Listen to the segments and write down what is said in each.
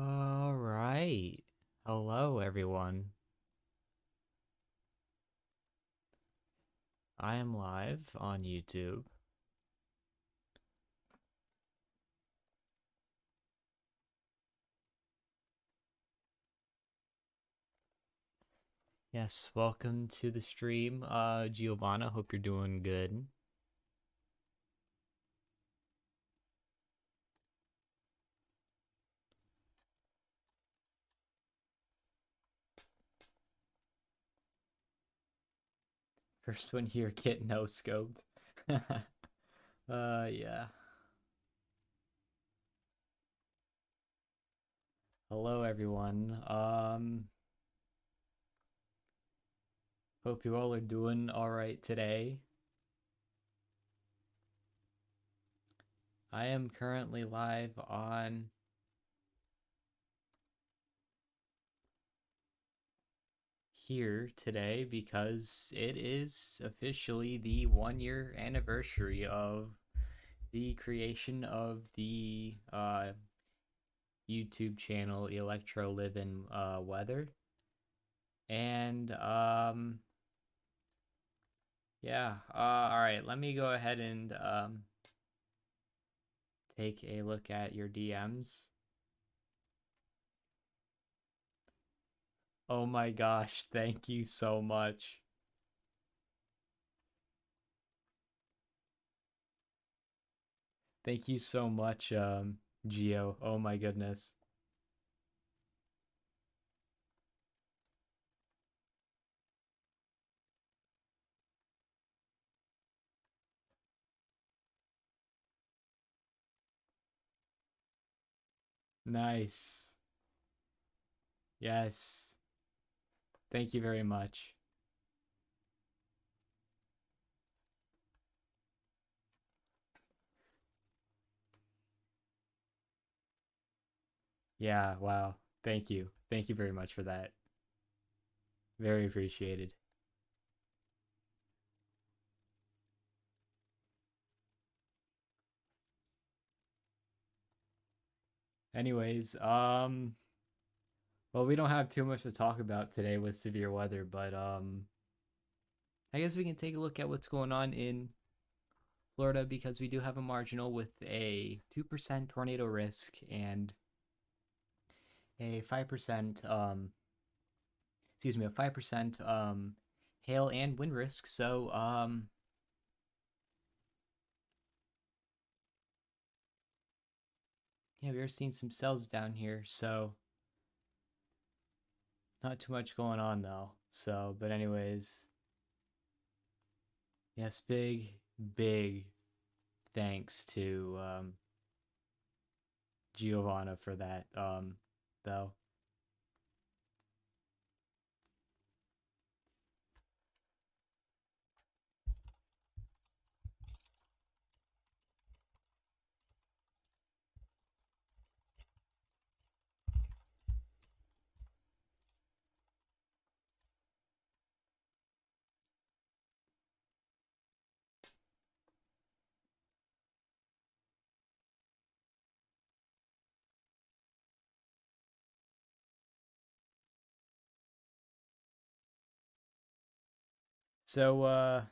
All right. Hello, everyone. I am live on YouTube. Yes, welcome to the stream, Giovanna. Hope you're doing good. First one here, get no scoped. Yeah. Hello, everyone. Hope you all are doing all right today. I am currently live on here today because it is officially the 1 year anniversary of the creation of the YouTube channel ElectroLivinWeather. And yeah, all right, let me go ahead and take a look at your DMs. Oh my gosh, thank you so much. Thank you so much, Geo. Oh my goodness. Nice. Yes. Thank you very much. Yeah, wow. Thank you. Thank you very much for that. Very appreciated. Anyways, well, we don't have too much to talk about today with severe weather, but I guess we can take a look at what's going on in Florida because we do have a marginal with a 2% tornado risk and a 5% excuse me, a 5% hail and wind risk. So yeah, we are seeing some cells down here, so not too much going on though. So, but anyways, yes, big thanks to Giovanna for that though. So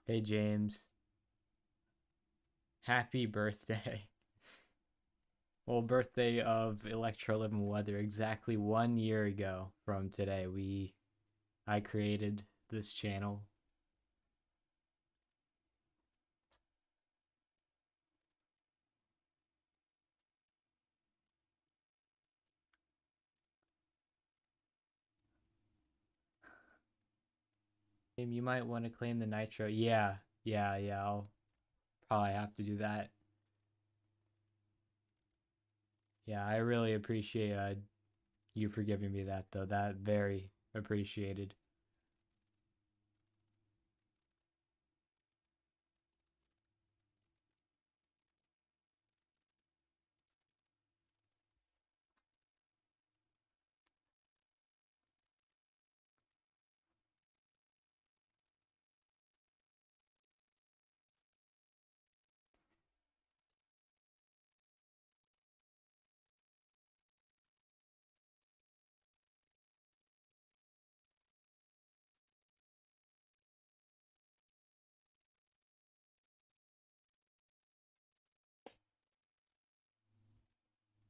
hey James, happy birthday. Well, birthday of ElectroLivinWeather exactly 1 year ago from today. I created this channel. You might want to claim the nitro. Yeah. I'll probably have to do that. Yeah, I really appreciate you for giving me that though. That very appreciated.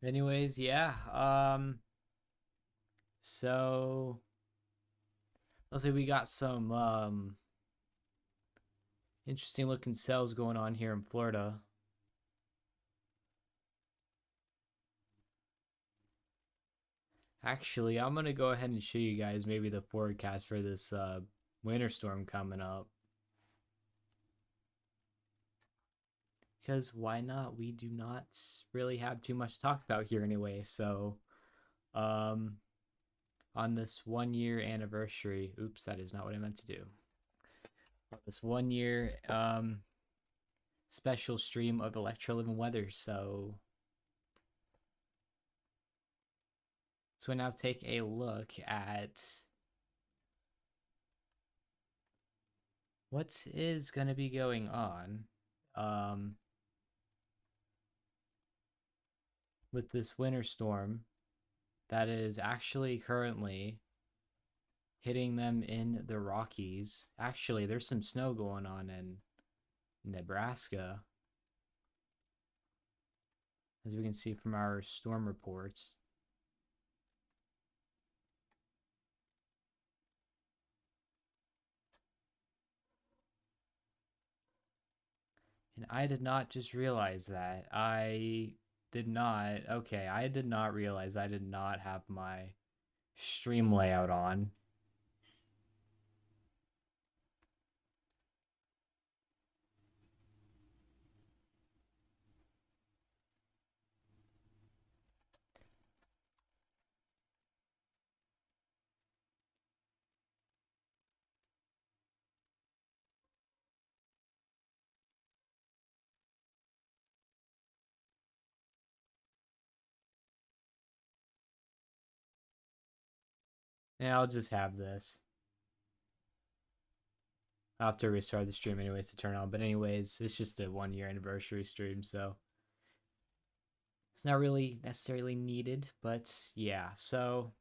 Anyways, yeah. So let's say we got some interesting looking cells going on here in Florida. Actually, I'm gonna go ahead and show you guys maybe the forecast for this winter storm coming up. Because why not? We do not really have too much to talk about here anyway. So, um, on this 1 year anniversary, oops, that is not what I meant to do. This 1 year special stream of ElectroLivinWeather. So we now take a look at what is going to be going on with this winter storm that is actually currently hitting them in the Rockies. Actually, there's some snow going on in Nebraska, as we can see from our storm reports. And I did not just realize that. I did not realize I did not have my stream layout on. Yeah, I'll just have this. I'll have to restart the stream anyways to turn on. But anyways, it's just a 1 year anniversary stream, so it's not really necessarily needed. But yeah, so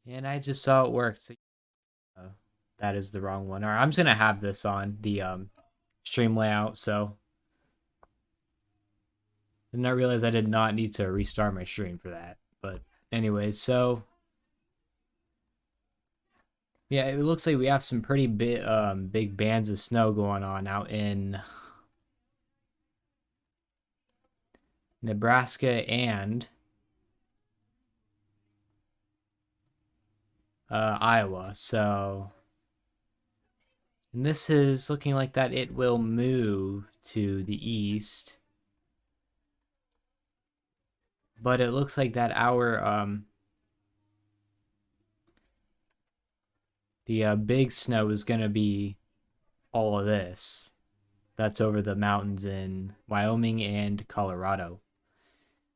and I just saw it worked. So that is the wrong one. All right, I'm just gonna have this on the stream layout. So I did not realize I did not need to restart my stream for that. But anyways, so yeah, it looks like we have some pretty big bands of snow going on out in Nebraska and Iowa. So, and this is looking like that it will move to the east, but it looks like that the big snow is gonna be all of this. That's over the mountains in Wyoming and Colorado.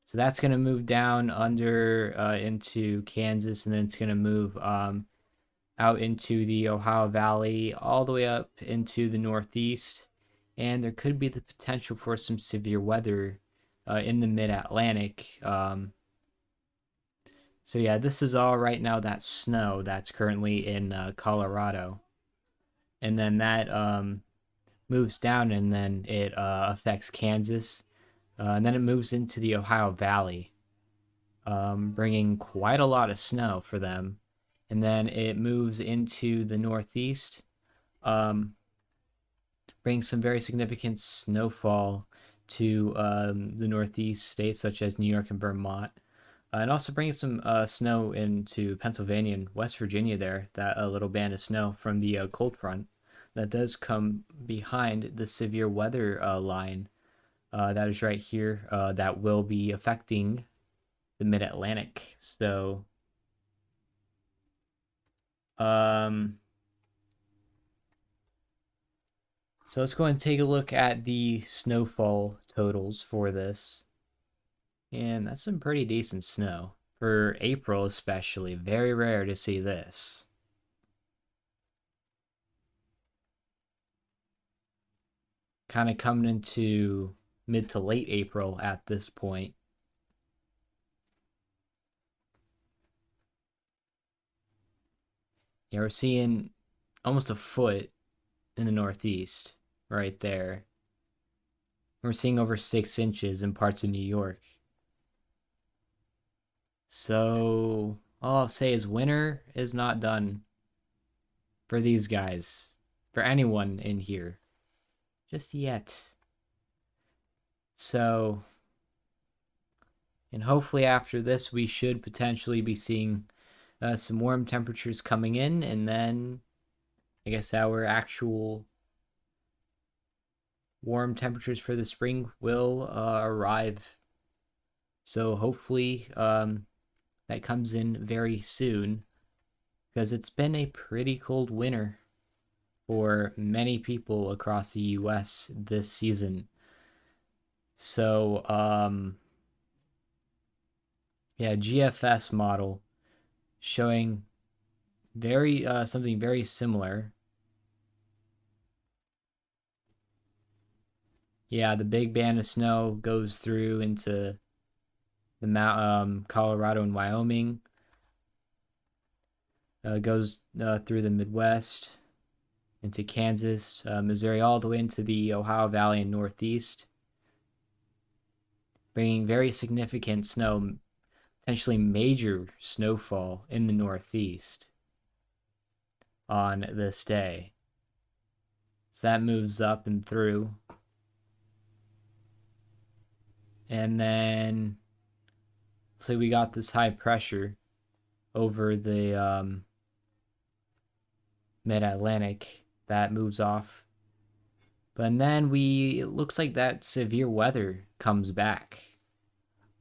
So that's going to move down under into Kansas, and then it's going to move out into the Ohio Valley, all the way up into the Northeast. And there could be the potential for some severe weather in the Mid-Atlantic. So yeah, this is all right now that snow that's currently in Colorado. And then that moves down, and then it affects Kansas. And then it moves into the Ohio Valley, bringing quite a lot of snow for them. And then it moves into the Northeast, brings some very significant snowfall to the Northeast states such as New York and Vermont. And also brings some snow into Pennsylvania and West Virginia there, that little band of snow from the cold front that does come behind the severe weather line that is right here that will be affecting the Mid-Atlantic. So, so let's go and take a look at the snowfall totals for this. And that's some pretty decent snow. For April especially, very rare to see this. Kind of coming into mid to late April at this point. Yeah, we're seeing almost a foot in the Northeast right there. We're seeing over 6 inches in parts of New York. So all I'll say is winter is not done for these guys, for anyone in here, just yet. So, and hopefully after this, we should potentially be seeing some warm temperatures coming in, and then I guess our actual warm temperatures for the spring will arrive. So hopefully that comes in very soon, because it's been a pretty cold winter for many people across the US this season. So yeah, GFS model showing very something very similar. Yeah, the big band of snow goes through into the Colorado and Wyoming. Goes through the Midwest into Kansas, Missouri, all the way into the Ohio Valley and Northeast, bringing very significant snow, potentially major snowfall in the Northeast on this day. So that moves up and through. And then, so we got this high pressure over the MidAtlantic that moves off. But then it looks like that severe weather comes back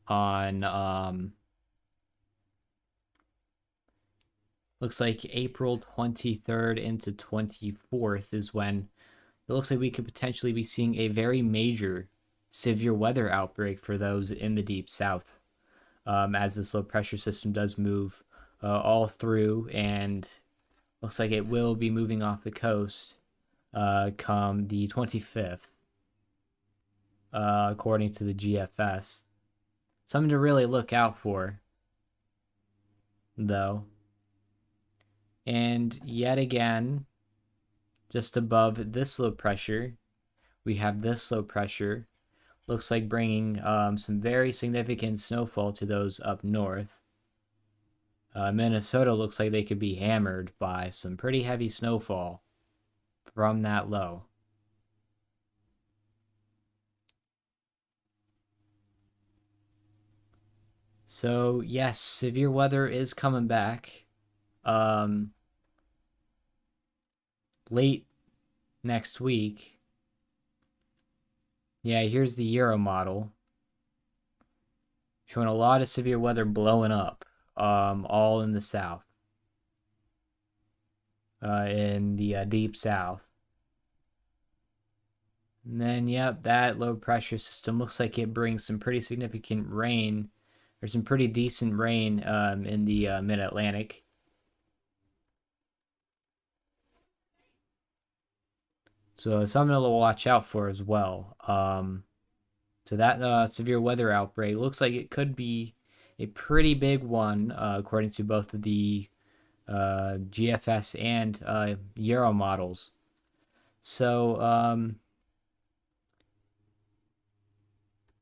on looks like April 23rd into 24th is when it looks like we could potentially be seeing a very major severe weather outbreak for those in the deep south, as this low pressure system does move all through, and looks like it will be moving off the coast come the 25th, according to the GFS. Something to really look out for, though. And yet again, just above this low pressure, we have this low pressure. Looks like bringing some very significant snowfall to those up north. Minnesota looks like they could be hammered by some pretty heavy snowfall from that low. So yes, severe weather is coming back. Late next week. Yeah, here's the Euro model showing a lot of severe weather blowing up, all in the south, in the deep south. And then, yep, that low pressure system looks like it brings some pretty significant rain, or some pretty decent rain in the mid-Atlantic. So something to watch out for as well. So that severe weather outbreak looks like it could be a pretty big one, according to both of the GFS and Euro models. So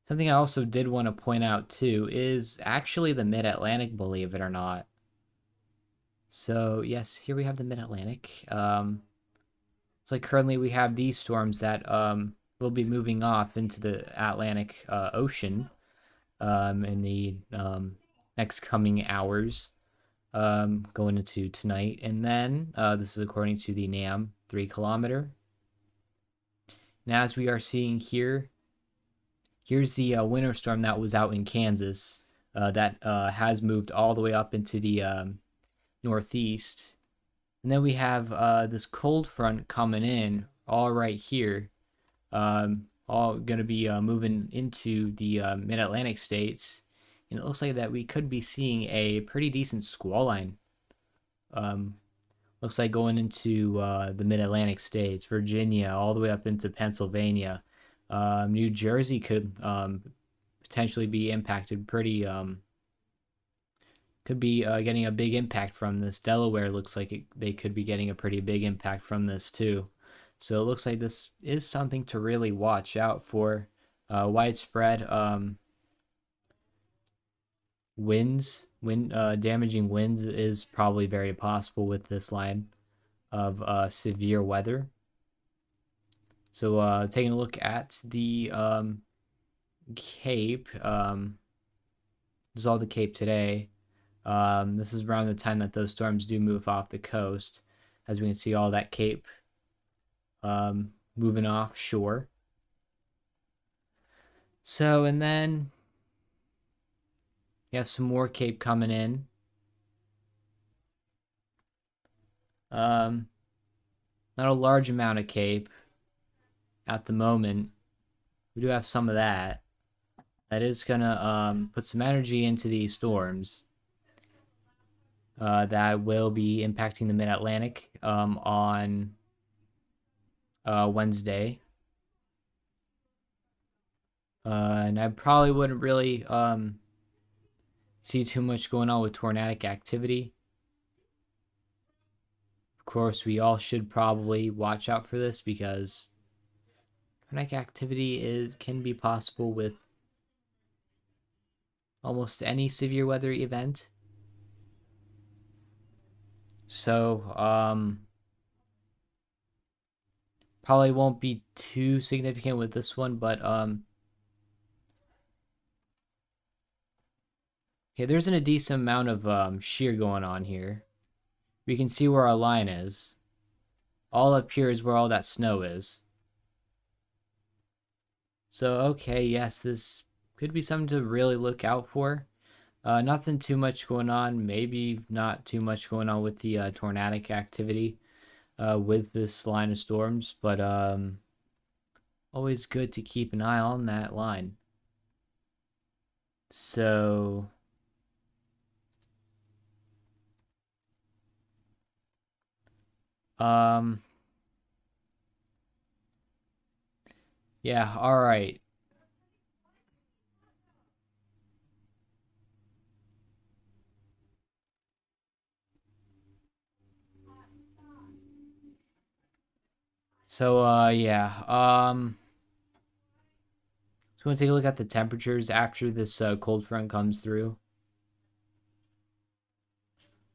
something I also did want to point out too is actually the Mid-Atlantic, believe it or not. So yes, here we have the Mid-Atlantic. It's like currently we have these storms that will be moving off into the Atlantic Ocean in the next coming hours, going into tonight. And then this is according to the NAM 3 kilometer. Now, as we are seeing here, here's the winter storm that was out in Kansas that has moved all the way up into the northeast. And then we have this cold front coming in all right here, all going to be moving into the mid-Atlantic states. And it looks like that we could be seeing a pretty decent squall line. Looks like going into the mid-Atlantic states, Virginia, all the way up into Pennsylvania. New Jersey could potentially be impacted pretty, could be getting a big impact from this. Delaware looks like they could be getting a pretty big impact from this too. So it looks like this is something to really watch out for Widespread damaging winds is probably very possible with this line of severe weather. So taking a look at the Cape, this is all the Cape today. This is around the time that those storms do move off the coast. As we can see, all that Cape moving offshore. So, and then you have some more Cape coming in. Not a large amount of Cape at the moment. We do have some of that. That is gonna put some energy into these storms. That will be impacting the Mid-Atlantic on Wednesday. And I probably wouldn't really see too much going on with tornadic activity. Of course, we all should probably watch out for this because tornadic activity can be possible with almost any severe weather event. So, probably won't be too significant with this one, but okay, there's a decent amount of shear going on here. We can see where our line is. All up here is where all that snow is. So, okay, yes, this could be something to really look out for. Nothing too much going on. Maybe not too much going on with the tornadic activity with this line of storms, but always good to keep an eye on that line. So, yeah, all right. So, yeah, so we'll take a look at the temperatures after this cold front comes through.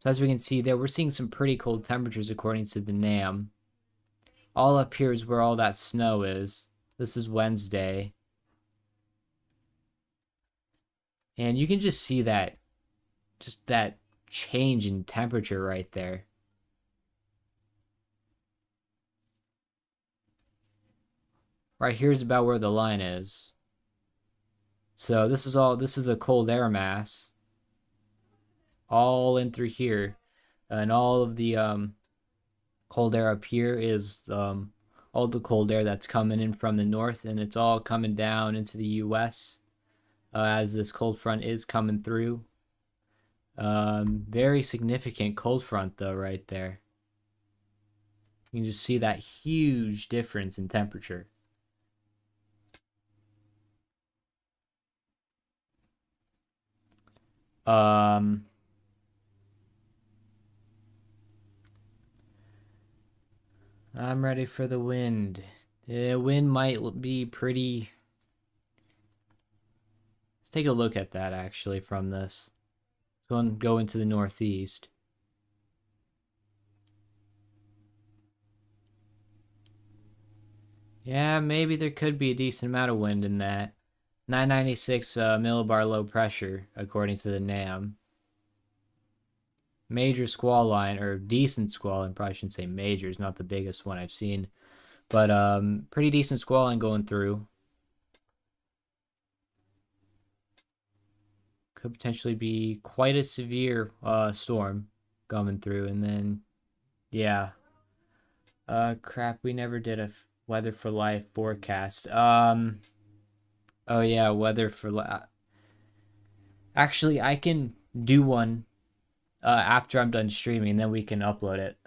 So as we can see there, we're seeing some pretty cold temperatures according to the NAM. All up here is where all that snow is. This is Wednesday. And you can just see that change in temperature right there. Right here's about where the line is. So this is the cold air mass. All in through here. And all of the cold air up here is all the cold air that's coming in from the north, and it's all coming down into the US as this cold front is coming through. Very significant cold front though right there. You can just see that huge difference in temperature. I'm ready for the wind. The wind might be pretty... Let's take a look at that actually from this. Go into the northeast. Yeah, maybe there could be a decent amount of wind in that. 996 millibar low pressure, according to the NAM. Major squall line, or decent squall line, probably shouldn't say major, it's not the biggest one I've seen. But pretty decent squall line going through. Could potentially be quite a severe storm coming through. And then, yeah. Crap, we never did a weather for life forecast. Oh yeah, weather for life. Actually, I can do one after I'm done streaming, then we can upload it.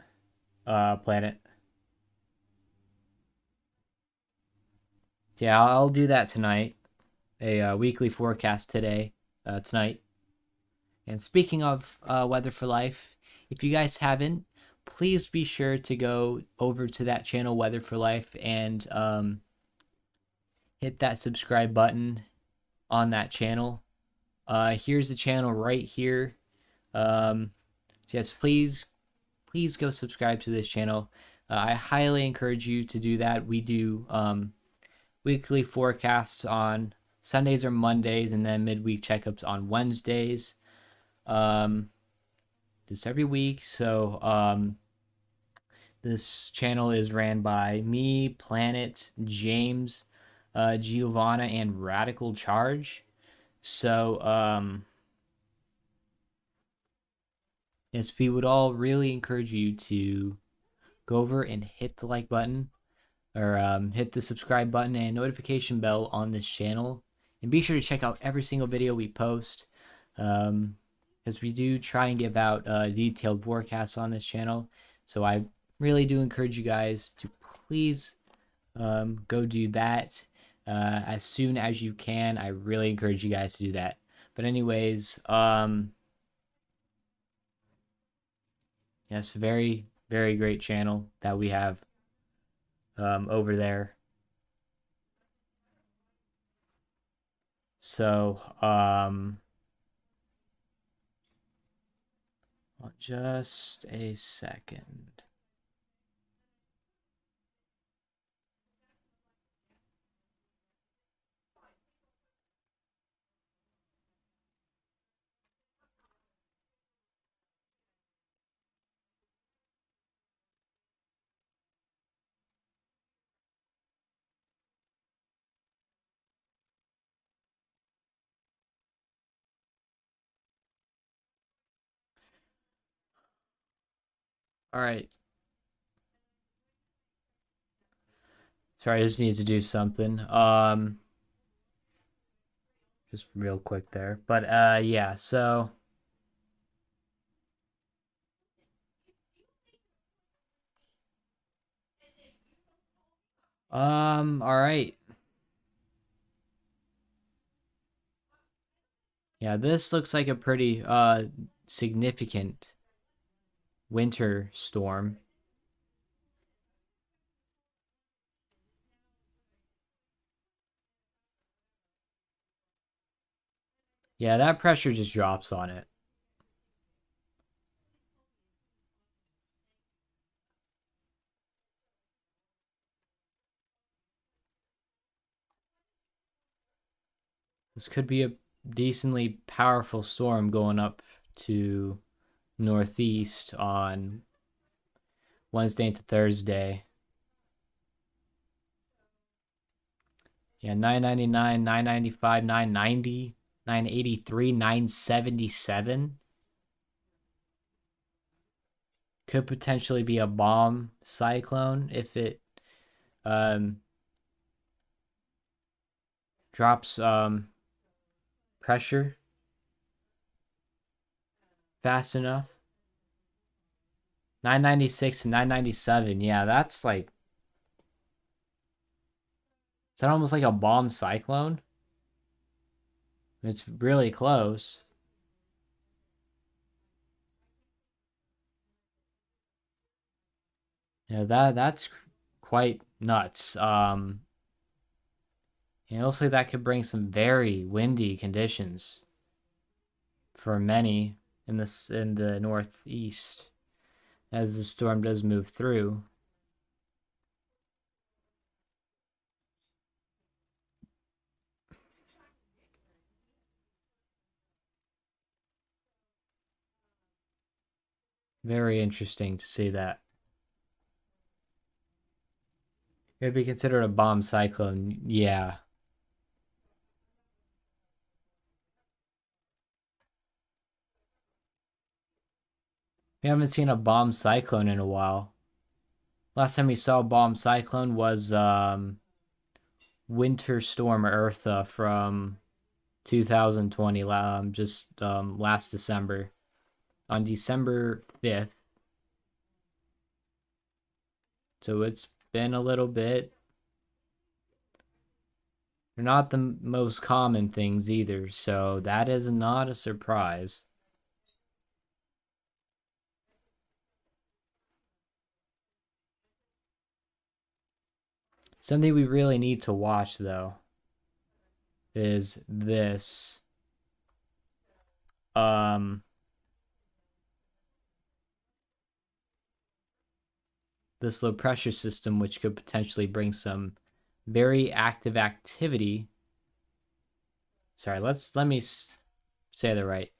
Planet. Yeah, I'll do that tonight. A weekly forecast today, tonight. And speaking of weather for life, if you guys haven't, please be sure to go over to that channel, Weather for Life, and hit that subscribe button on that channel. Here's the channel right here. Yes, please go subscribe to this channel. I highly encourage you to do that. We do weekly forecasts on Sundays or Mondays, and then midweek checkups on Wednesdays. Just every week. So this channel is ran by me, Planet, James, Giovanna, and Radical Charge. So yes, we would all really encourage you to go over and hit the like button, or hit the subscribe button and notification bell on this channel. And be sure to check out every single video we post, because we do try and give out detailed forecasts on this channel. So I really do encourage you guys to please go do that as soon as you can. I really encourage you guys to do that. But anyways, yes, very, very great channel that we have over there. So just a second. All right. Sorry, I just need to do something. Just real quick there. But yeah, so all right. Yeah, this looks like a pretty significant winter storm. Yeah, that pressure just drops on it. This could be a decently powerful storm going up to northeast on Wednesday into Thursday. Yeah, 999, 995, 990, 983, 977. Could potentially be a bomb cyclone if it drops pressure fast enough. 996 and 997. Yeah, that's like, is that almost like a bomb cyclone? It's really close. Yeah, that's quite nuts. It looks like that could bring some very windy conditions for many in the northeast as the storm does move through. Very interesting to see that. It'd be considered a bomb cyclone, yeah. We haven't seen a bomb cyclone in a while. Last time we saw a bomb cyclone was Winter Storm Eartha from 2020, just last December. On December 5th. So it's been a little bit. They're not the most common things either, so that is not a surprise. Something we really need to watch, though. is this um this low pressure system, which could potentially bring some very active activity. Sorry, let me say that right.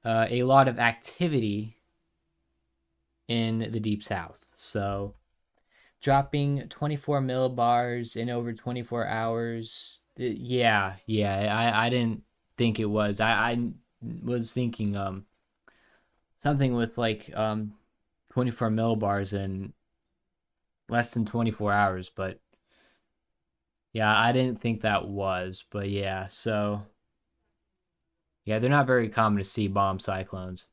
A lot of activity in the deep south. So dropping 24 millibars in over 24 hours. Yeah. I didn't think it was. I was thinking something with like 24 millibars in less than 24 hours, but yeah, I didn't think that was. But yeah, so yeah, they're not very common to see bomb cyclones.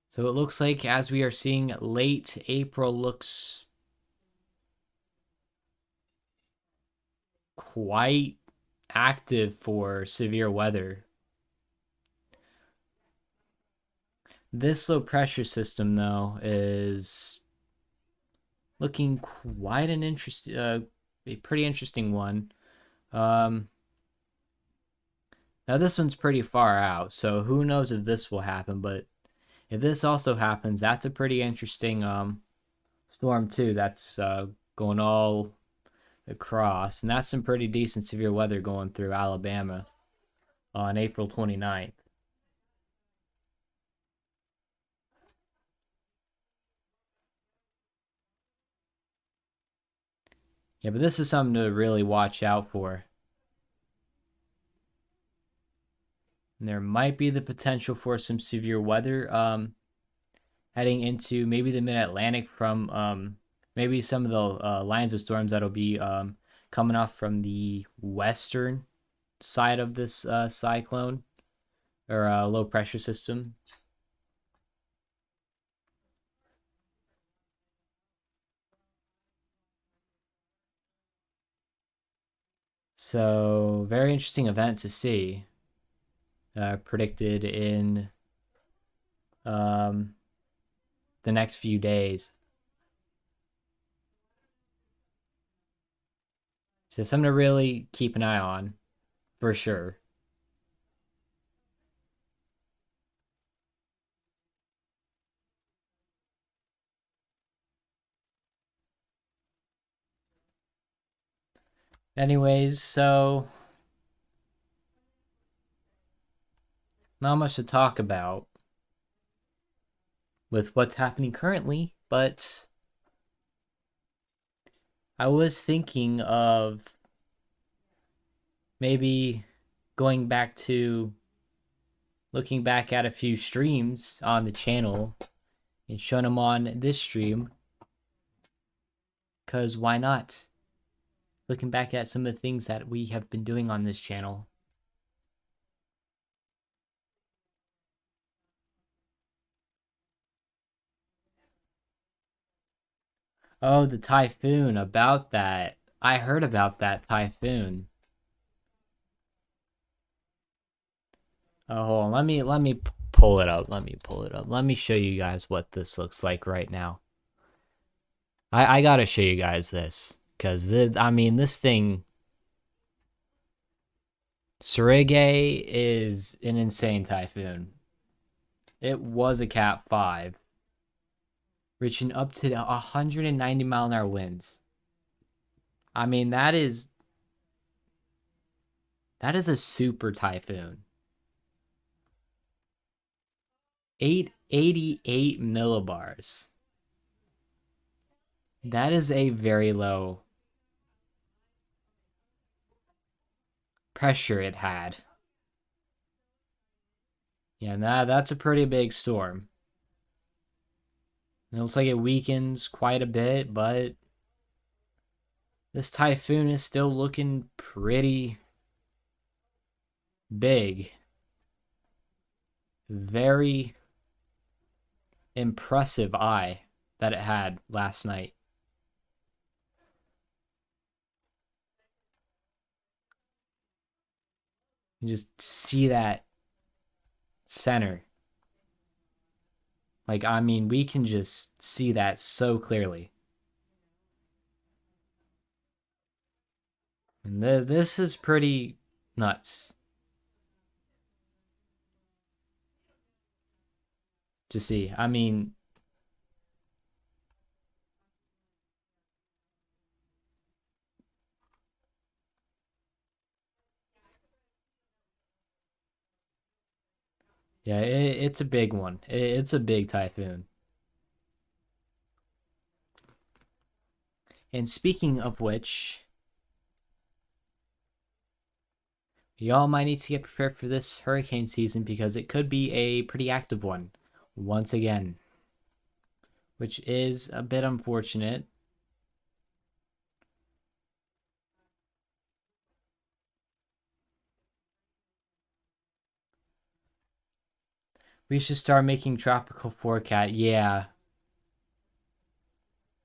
So it looks like as we are seeing late April looks quite active for severe weather. This low pressure system, though, is looking quite an a pretty interesting one. Um, Now this one's pretty far out, so who knows if this will happen. But if this also happens, that's a pretty interesting storm too. That's going all across, and that's some pretty decent severe weather going through Alabama on April 29th. Yeah, but this is something to really watch out for. And there might be the potential for some severe weather heading into maybe the mid-Atlantic from maybe some of the lines of storms that'll be coming off from the western side of this cyclone or low pressure system. So very interesting event to see predicted in um, the next few days. So something to really keep an eye on for sure. Anyways, so not much to talk about with what's happening currently, but I was thinking of maybe going back to looking back at a few streams on the channel and showing them on this stream. Because why not? Looking back at some of the things that we have been doing on this channel. Oh, the typhoon, about that. I heard about that typhoon. Oh, hold on. Let me pull it up. Let me pull it up. Let me show you guys what this looks like right now. I gotta show you guys this because I mean this thing. Surige is an insane typhoon. It was a Cat 5, reaching up to 190-mile-an-hour winds. I mean that is a super typhoon. 888 millibars. That is a very low pressure it had. Yeah, that's a pretty big storm. It looks like it weakens quite a bit, but this typhoon is still looking pretty big. Very impressive eye that it had last night. You just see that center. Like, I mean, we can just see that so clearly. And this is pretty nuts to see. I mean, yeah, it's a big one. It's a big typhoon. And speaking of which, y'all might need to get prepared for this hurricane season because it could be a pretty active one once again, which is a bit unfortunate. We should start making tropical forecast. Yeah.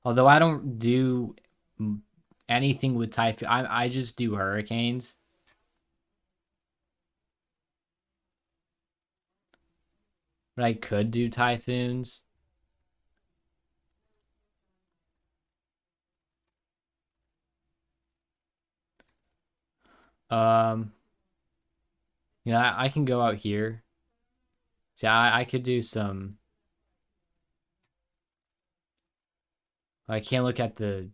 Although I don't do anything with typhoon, I just do hurricanes. But I could do typhoons. Um, yeah, I can go out here. See, I could do some. I can't look at the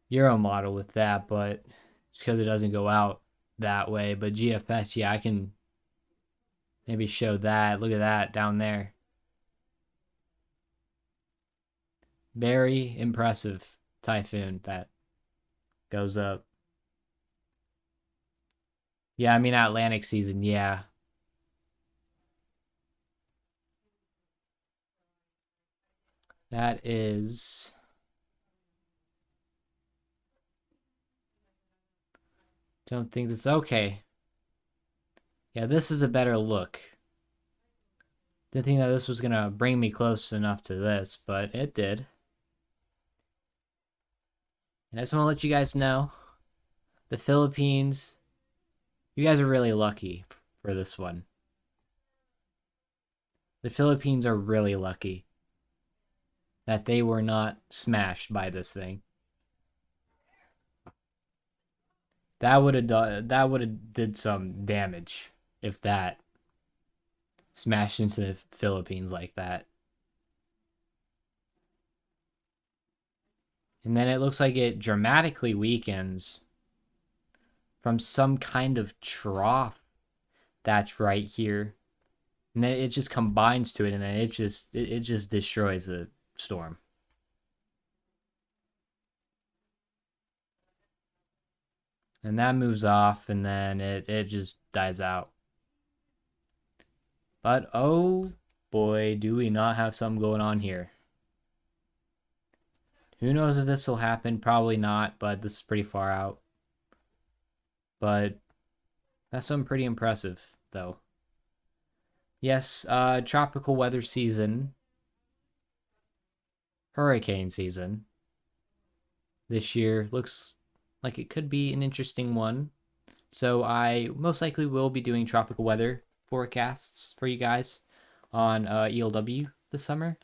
Euro model with that, but just because it doesn't go out that way. But GFS, yeah, I can maybe show that. Look at that down there. Very impressive typhoon that goes up. Yeah, I mean Atlantic season, yeah. That is, don't think this, okay. Yeah, this is a better look. Didn't think that this was gonna bring me close enough to this, but it did. And I just want to let you guys know, the Philippines, you guys are really lucky for this one. The Philippines are really lucky that they were not smashed by this thing. That would have did some damage if that smashed into the Philippines like that. And then it looks like it dramatically weakens from some kind of trough that's right here. And then it just combines to it, and then it just destroys the storm. And that moves off, and then it just dies out. But oh boy, do we not have something going on here. Who knows if this will happen? Probably not, but this is pretty far out. But that's something pretty impressive, though. Yes, tropical weather season, hurricane season this year looks like it could be an interesting one. So I most likely will be doing tropical weather forecasts for you guys on ELW this summer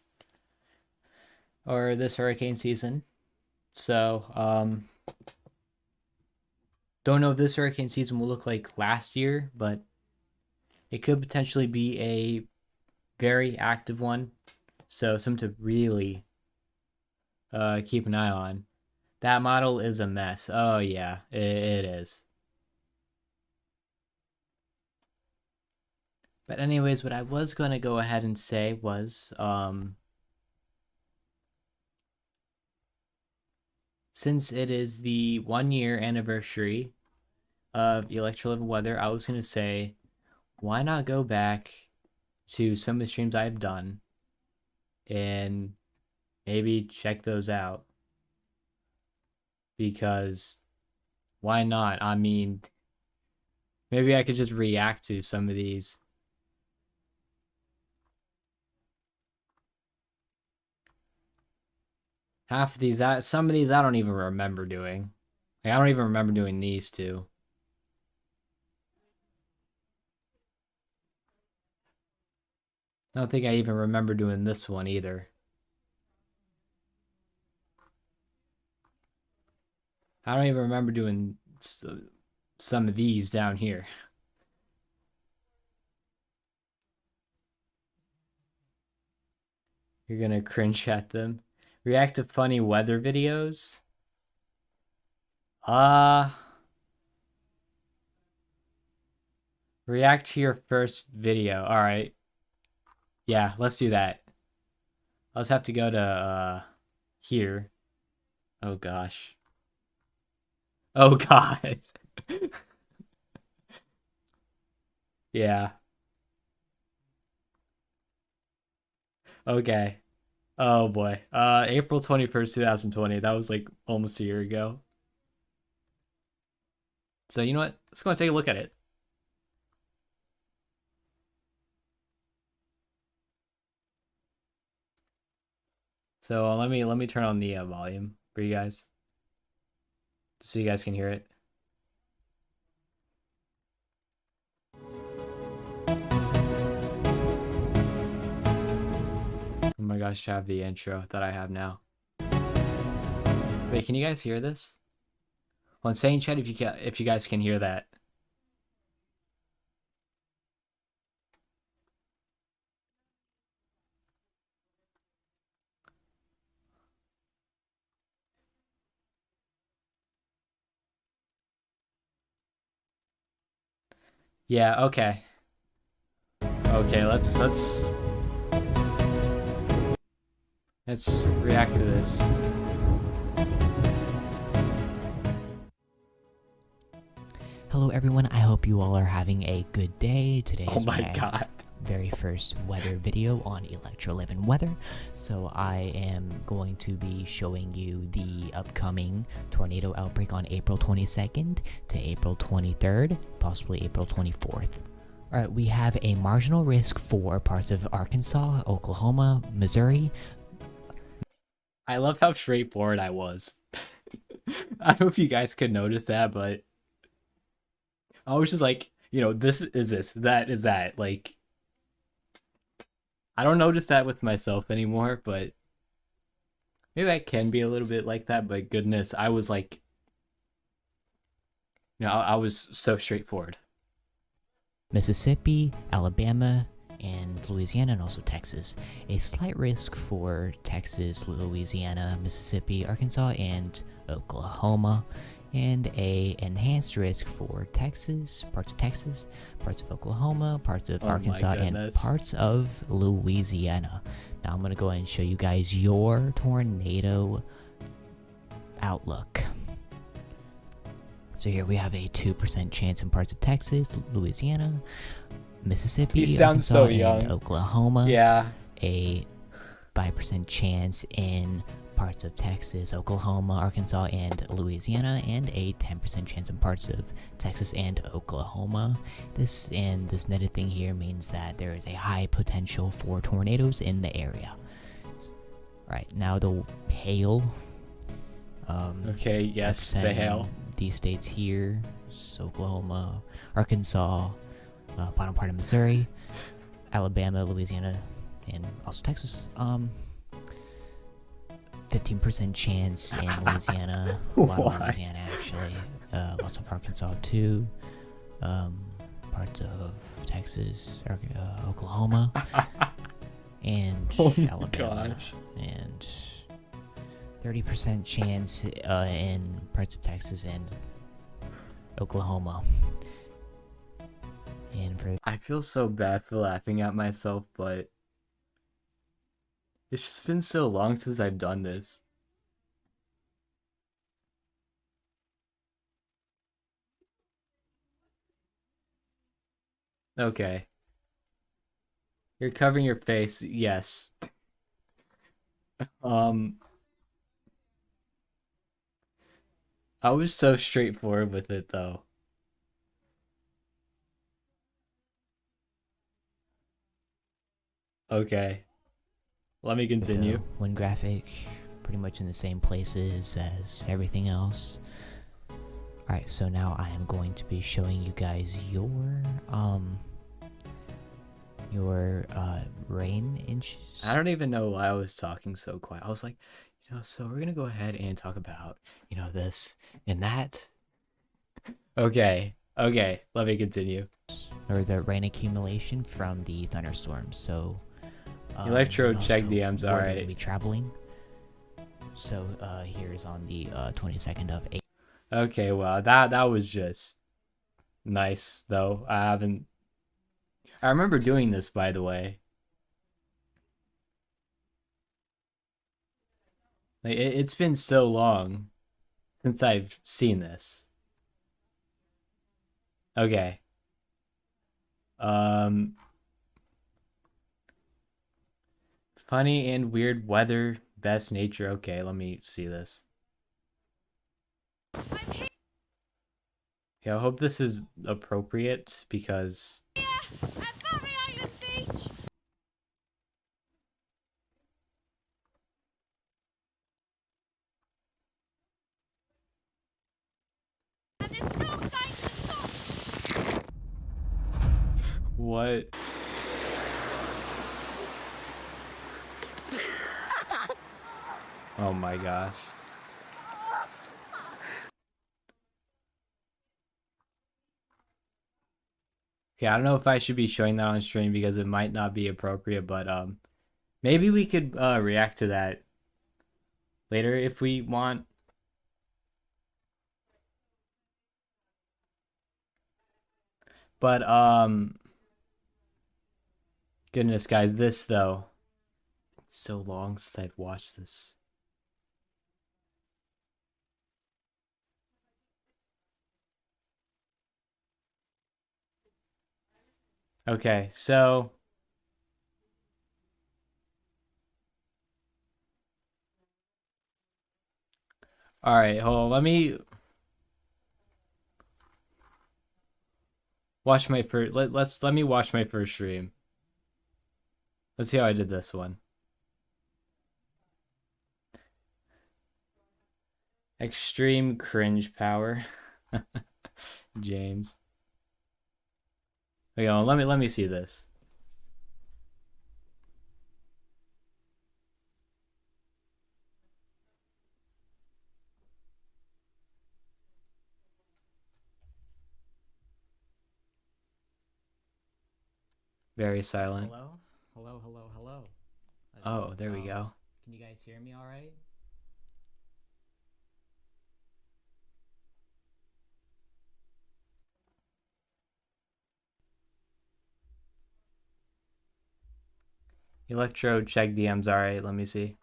or this hurricane season. So don't know if this hurricane season will look like last year, but it could potentially be a very active one. So something to really keep an eye on. That model is a mess. Oh yeah, it is. But anyways, what I was going to go ahead and say was since it is the 1 year anniversary of ElectroLivinWeather, I was going to say why not go back to some of the streams I've done and maybe check those out, because why not? I mean, maybe I could just react to some of these. Half of these, some of these I don't even remember doing. Like, I don't even remember doing these two. I don't think I even remember doing this one either. I don't even remember doing some of these down here. You're gonna cringe at them. React to funny weather videos. Uh, react to your first video. All right. Yeah, let's do that. I'll just have to go to here. Oh gosh. Oh god. Yeah. Okay. Oh boy. April 21st, 2020. That was like almost a year ago. So you know what? Let's go and take a look at it. So let me turn on the volume for you guys, so you guys can hear it. Oh my gosh, I have the intro that I have now. Wait, can you guys hear this? Well, say in chat if you guys can hear that. Yeah, okay. Okay, let's react to this. Hello everyone, I hope you all are having a good day. Today Oh is my god. very first weather video on ElectroLivinWeather. So I am going to be showing you the upcoming tornado outbreak on April 22nd to April 23rd, possibly April 24th. Alright, we have a marginal risk for parts of Arkansas, Oklahoma, Missouri. I love how straightforward I was. I don't know if you guys could notice that, but I was just like, you know, this is this, that is that. Like, I don't notice that with myself anymore, but maybe I can be a little bit like that. But goodness, I was like, you know, I was so straightforward. Mississippi, Alabama, and Louisiana, and also Texas. A slight risk for Texas, Louisiana, Mississippi, Arkansas, and Oklahoma. And a enhanced risk for Texas, parts of Oklahoma, parts of Arkansas, and parts of Louisiana. Now I'm going to go ahead and show you guys your tornado outlook. So here we have a 2% chance in parts of Texas, Louisiana, Mississippi, Arkansas, and Oklahoma. Yeah. A 5% chance in parts of Texas, Oklahoma, Arkansas, and Louisiana, and a 10% chance in parts of Texas and Oklahoma. This netted thing here means that there is a high potential for tornadoes in the area. Right, now the hail. Okay, yes, the hail. These states here, so Oklahoma, Arkansas, bottom part of Missouri, Alabama, Louisiana, and also Texas. 15% chance in Louisiana, a lot of Louisiana actually, lots of Arkansas too, parts of Texas, Oklahoma, and Alabama, and 30% chance in parts of Texas and Oklahoma. And for I feel so bad for laughing at myself, but it's just been so long since I've done this. Okay. You're covering your face, yes. I was so straightforward with it though. Okay. Let me continue. One graphic, pretty much in the same places as everything else. Alright, so now I am going to be showing you guys your rain inches. I don't even know why I was talking so quiet. I was like, So we're gonna go ahead and talk about, this and that. Okay, okay, let me continue. or the rain accumulation from the thunderstorms. So, Electro and check also DMs, where they're alright. gonna be traveling. So, here's on the 22nd of April. Okay, well, that was just nice, though. I remember doing this, by the way. Like, it's been so long since I've seen this. Okay. Um, Funny and weird weather, best nature. Okay, let me see this. Yeah, I hope this is appropriate because what? Oh my gosh. Okay, I don't know if I should be showing that on stream because it might not be appropriate, but maybe we could react to that later if we want. But goodness guys, this though. It's so long since I've watched this. Okay, so all right, hold on. Let me watch my first. Let me watch my first stream. Let's see how I did this one. Extreme cringe power. James. Okay, let me see this. Very silent. Hello, hello, hello, hello. Oh, there we go. Can you guys hear me? All right. Electro check DMs. All right, let me see.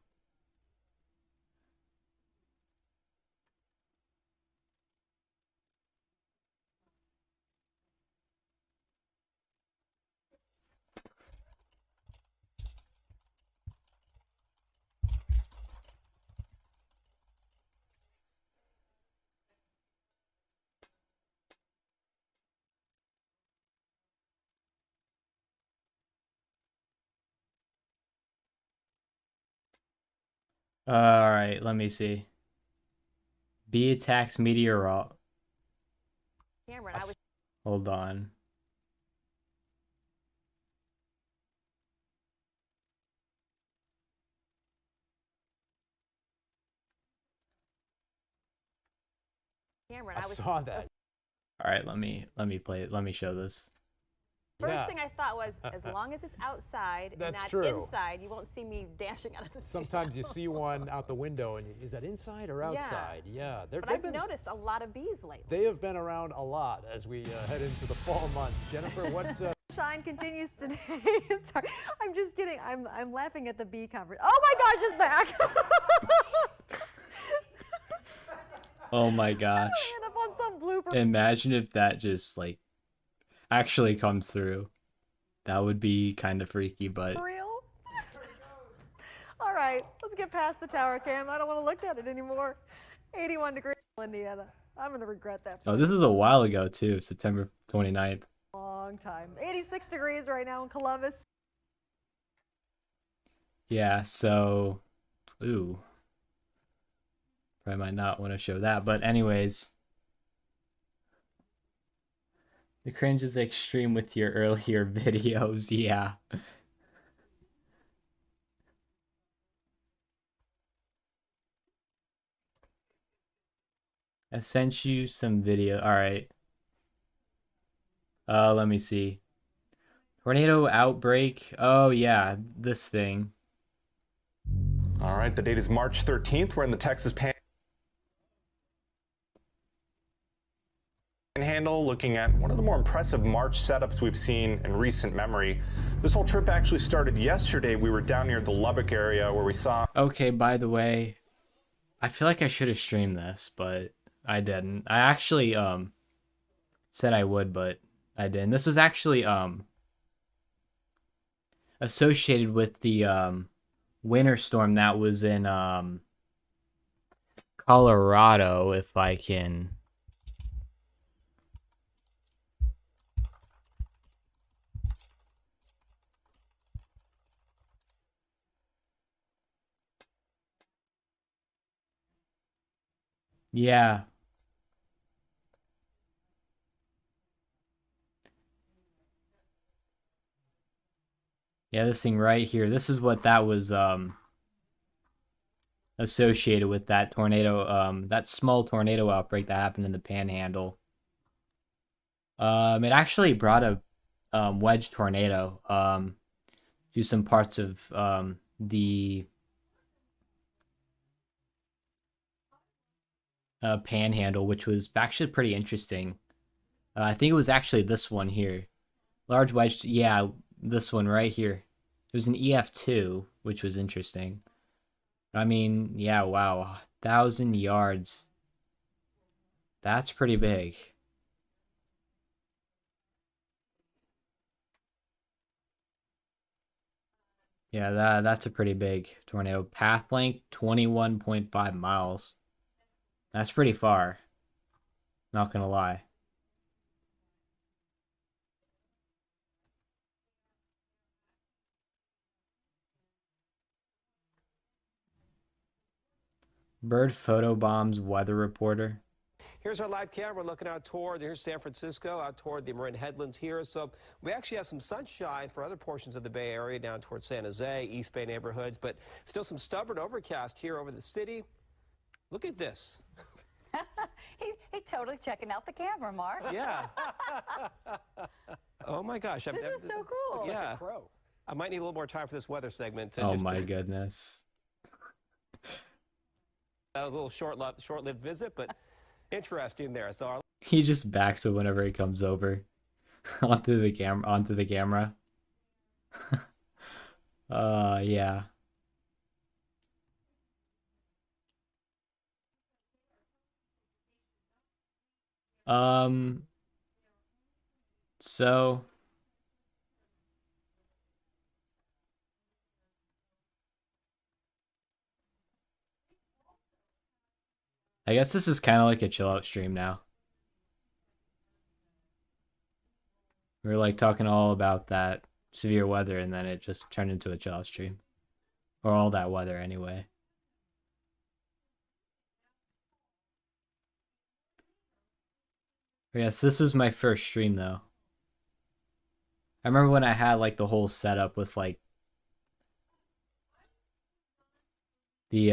All right, let me see. B attacks meteor. Cameron, I was Hold on. Cameron. I saw that. All right, let me play it. Let me show this. First thing I thought was, as long as it's outside and That's not true. inside, you won't see me dashing out of the Sometimes you see one out the window and is that inside or outside? Yeah. But I've noticed a lot of bees lately. They have been around a lot as we head into the fall months. Jennifer, what? Shine continues today. Sorry, I'm just kidding. I'm laughing at the bee conference. Oh my gosh, it's back. Oh my gosh. I end up on some blooper. Imagine if that just like actually comes through. That would be kind of freaky, but For real? All right, let's get past the tower cam. I don't want to look at it anymore. 81 degrees in Indiana. I'm going to regret that for oh, this was a while ago too, September 29th. a long time. 86 degrees right now in Columbus. Yeah, so ooh. Probably might not want to show that, but anyways. The cringe is extreme with your earlier videos, yeah. I sent you some video. All right. Let me see. Tornado outbreak. Oh yeah, this thing. All right, the date is March 13th. We're in the Texas Panhandle, looking at one of the more impressive March setups we've seen in recent memory. This whole trip actually started yesterday. We were down near the Lubbock area where we saw... Okay, by the way, I feel like I should have streamed this, but I didn't. I actually said I would, but I didn't. This was actually associated with the winter storm that was in Colorado, if I can. Yeah. Yeah, this thing right here. This is what that was associated with, that tornado, that small tornado outbreak that happened in the Panhandle. It actually brought a wedge tornado to some parts of the Panhandle, which was actually pretty interesting. I think it was actually this one here. Large wedge, yeah, this one right here. It was an EF2, which was interesting. I mean, yeah, wow, 1,000 yards. That's pretty big. Yeah, that's a pretty big tornado. Path length 21.5 miles. That's pretty far. Not gonna lie. Bird Photobomb's weather reporter. Here's our live camera looking out toward, here's San Francisco, out toward the Marin Headlands here. So we actually have some sunshine for other portions of the Bay Area, down toward San Jose, East Bay neighborhoods, but still some stubborn overcast here over the city. Look at this. He's totally checking out the camera, Mark. Yeah. Oh my gosh. This is so cool. Yeah. Like a crow. I might need a little more time for this weather segment. Oh my goodness. That was a little short-lived visit, but interesting there. So our He just backs it whenever he comes over onto the camera. Yeah. So I guess this is kind of like a chill out stream now. We were like talking all about that severe weather, and then it just turned into a chill out stream. Or all that weather anyway. Yes, this was my first stream though. I remember when I had like the whole setup with like the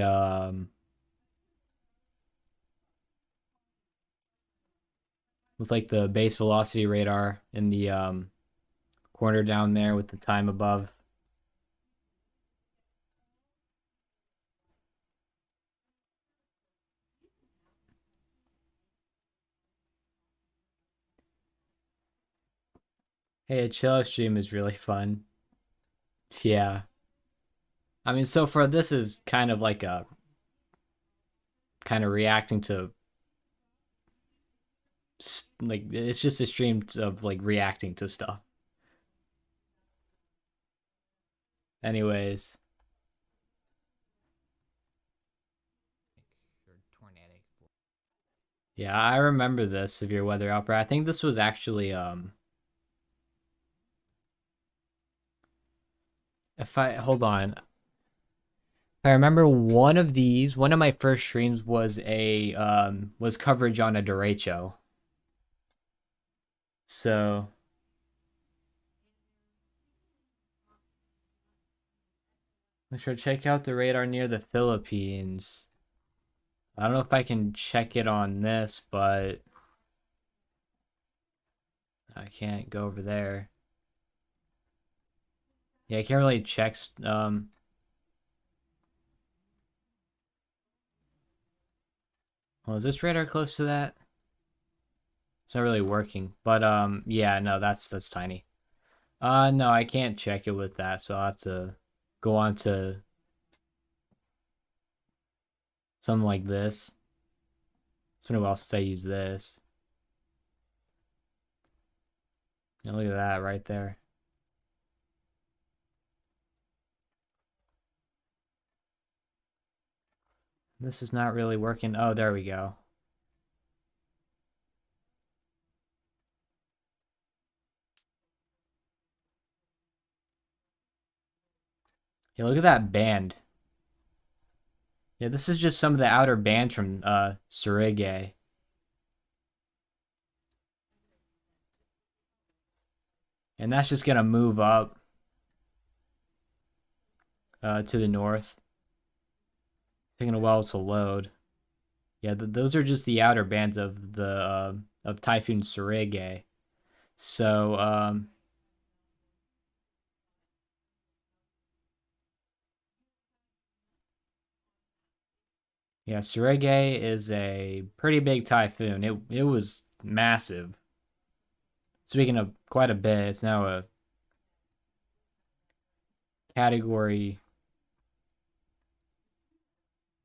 with like the base velocity radar in the corner down there with the time above. Hey, a chill stream is really fun. Yeah. I mean, so for this is kind of like a kind of reacting to like, it's just a stream of like reacting to stuff. Anyways. Yeah, I remember this severe weather outbreak. I think this was actually if I hold on. If I remember, one of my first streams was a was coverage on a derecho. So let's check out the radar near the Philippines. I don't know if I can check it on this, but I can't go over there. Yeah, I can't really check. Well, is this radar close to that? It's not really working, but yeah, no, that's tiny. No, I can't check it with that, so I'll have to go on to something like this. It's been a while since I used this. Yeah, look at that right there. This is not really working. Oh, there we go. Yeah, look at that band. Yeah, this is just some of the outer bands from Surige. And that's just gonna move up to the north. Taking a while to load. Yeah, those are just the outer bands of the of Typhoon Surige. So yeah, Surige is a pretty big typhoon. It was massive. Speaking of quite a bit, it's now a category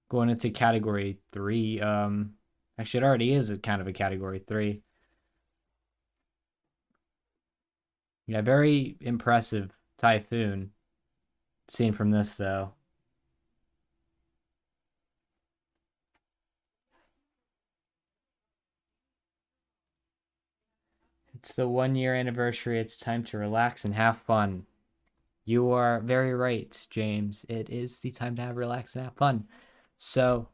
going into category 3. Actually, it already is a kind of a category 3. Yeah, very impressive typhoon. Seen from this though. It's the 1 year anniversary. It's time to relax and have fun. You are very right, James. It is the time to have relax and have fun. So,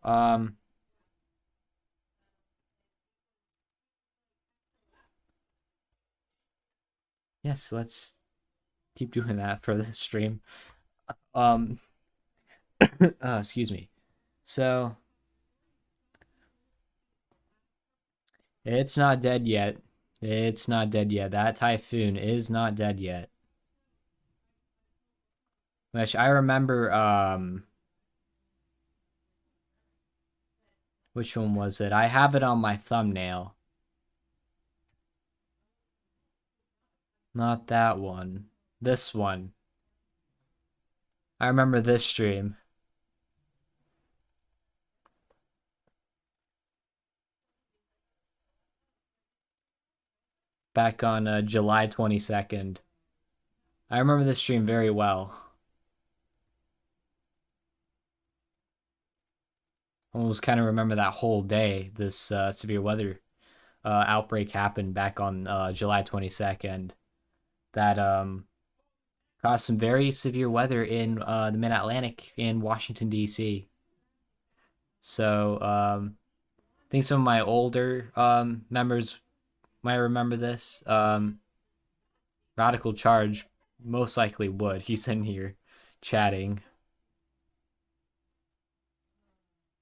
yes, let's keep doing that for the stream. Excuse me. So, it's not dead yet. It's not dead yet. That typhoon is not dead yet. Which I remember, which one was it? I have it on my thumbnail. Not that one. This one. I remember this stream. Back on July 22nd. I remember this stream very well. Almost kind of remember that whole day this severe weather outbreak happened back on July 22nd. That caused some very severe weather in the Mid-Atlantic in Washington, D.C. So I think some of my older members might remember this. Radical Charge most likely would. He's in here chatting.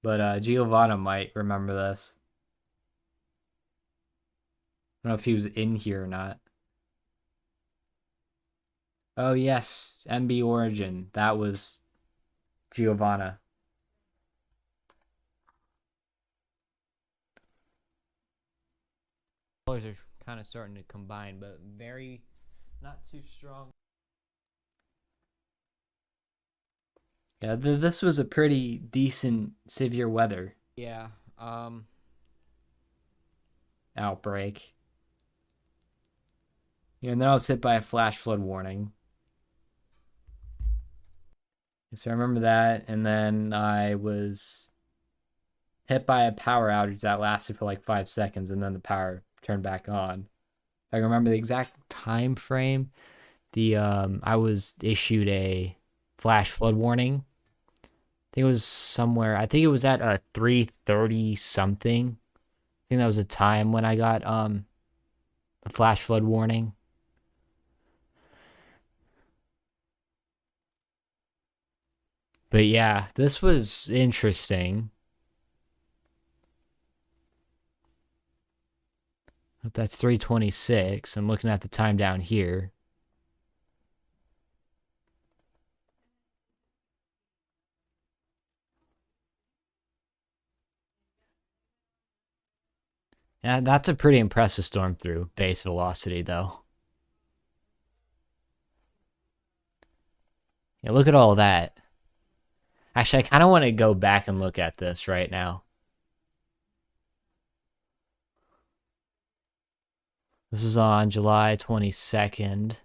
But Giovanna might remember this. I don't know if he was in here or not. Oh, yes. MB Origin. That was Giovanna. Colors are kind of starting to combine, but very not too strong. Yeah, this was a pretty decent severe weather. Yeah, outbreak. Yeah, and then I was hit by a flash flood warning. So I remember that, and then I was hit by a power outage that lasted for like 5 seconds, and then the power turned back on. I remember the exact time frame. I was issued a flash flood warning. I think it was somewhere. I think it was at 3:30 something. I think that was the time when I got the flash flood warning. But yeah, this was interesting. That's 3:26. I'm looking at the time down here. Yeah, that's a pretty impressive storm through base velocity, though. Yeah, look at all that. Actually, I kind of want to go back and look at this right now. This is on July 22nd.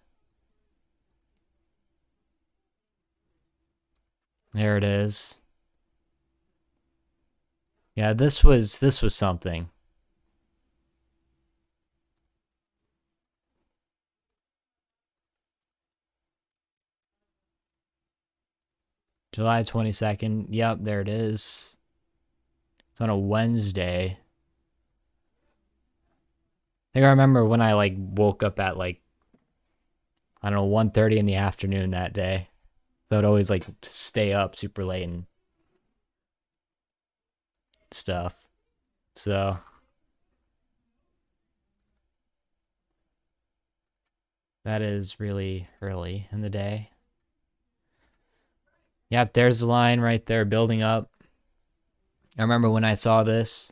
There it is. Yeah, this was something. July 22nd. Yep, there it is. It's on a Wednesday. I think I remember when I like woke up at like, I don't know, 1:30 in the afternoon that day. So I'd always like stay up super late and stuff. So that is really early in the day. Yep, there's the line right there building up. I remember when I saw this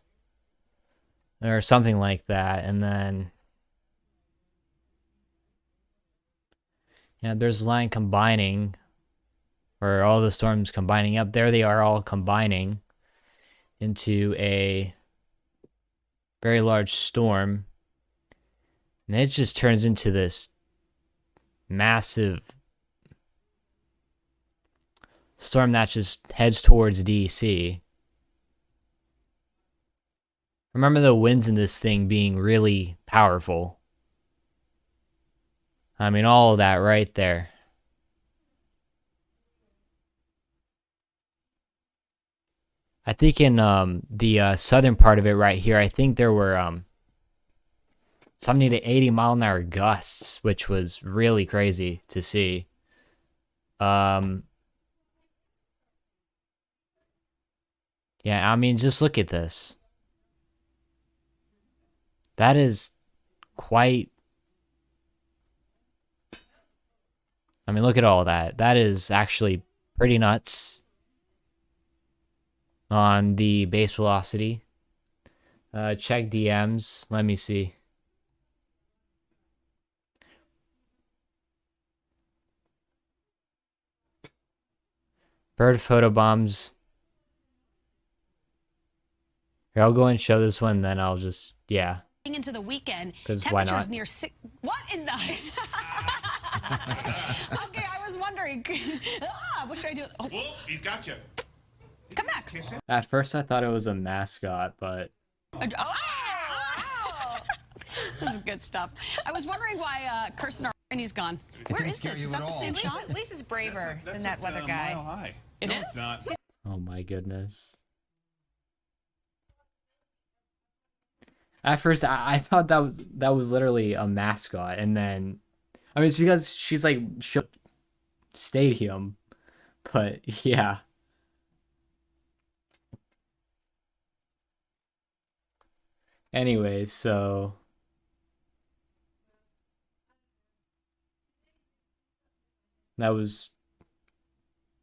or something like that, and then yeah, there's a line combining, or all the storms combining. Up there they are all combining into a very large storm, and it just turns into this massive storm that just heads towards DC. Remember the winds in this thing being really powerful. I mean, all of that right there. I think in the southern part of it right here, I think there were 70 to 80 mile an hour gusts, which was really crazy to see. Yeah, I mean, just look at this. That is quite... I mean, look at all that. That is actually pretty nuts on the base velocity. Check DMs. Let me see. Bird photo bombs. Here, I'll go and show this one, then I'll just, yeah. Into the weekend, why not? temperatures near what in the? Okay, I was wondering. What should I do? Oh. Whoa, he's got you. Come back. At first, I thought it was a mascot, but This is good stuff. I was wondering why Kirsten and he's gone. Where is this? Is that the same shot? At least it's braver than that weather guy. Mile high. It No, is? it's not. oh my goodness. At first, I thought that was literally a mascot, and then, I mean, it's because she's like stadium, but yeah. Anyways, so that was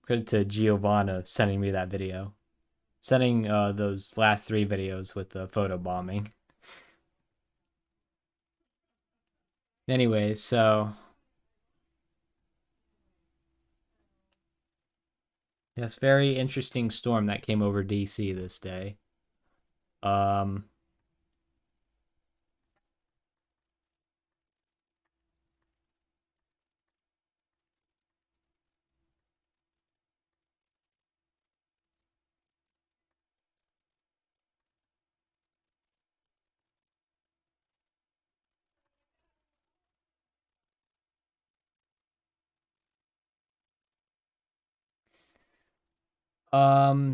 credit to Giovanna sending me that video, sending those last 3 videos with the photo bombing. Anyways, so yes, very interesting storm that came over DC this day.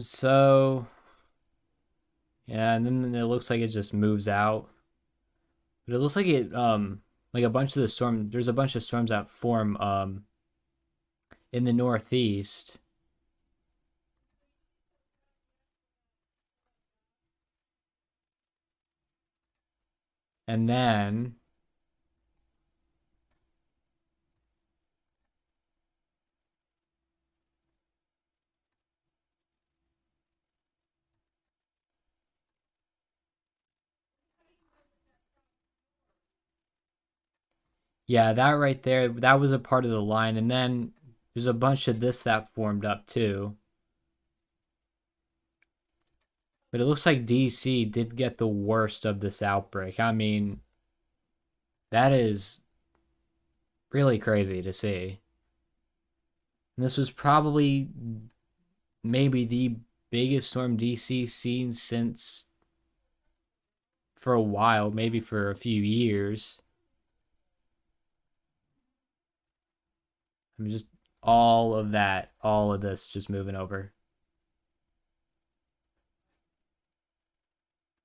So yeah, and then it looks like it just moves out. But it looks like it like a bunch of the storm, there's a bunch of storms that form in the northeast. And then yeah, that right there, that was a part of the line. And then there's a bunch of this that formed up too. But it looks like DC did get the worst of this outbreak. I mean, that is really crazy to see. And this was probably maybe the biggest storm DC's seen since for a while, maybe for a few years. I mean, just all of that, all of this just moving over.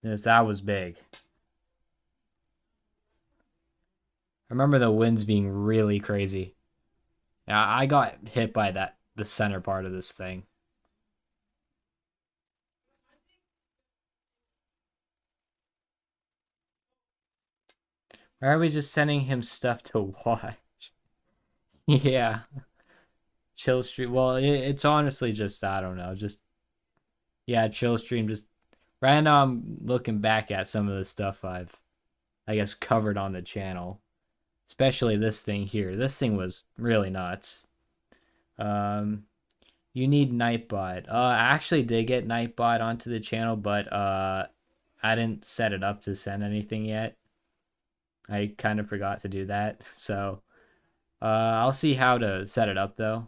Yes, that was big. I remember the winds being really crazy. Now, I got hit by the center part of this thing. Why are we just sending him stuff to watch? Yeah. Chill stream. Well, it's honestly just, I don't know, just, yeah, chill stream. Just right now I'm looking back at some of the stuff I've, I guess, covered on the channel. Especially this thing here. This thing was really nuts. You need Nightbot. I actually did get Nightbot onto the channel, but I didn't set it up to send anything yet. I kind of forgot to do that. So I'll see how to set it up though.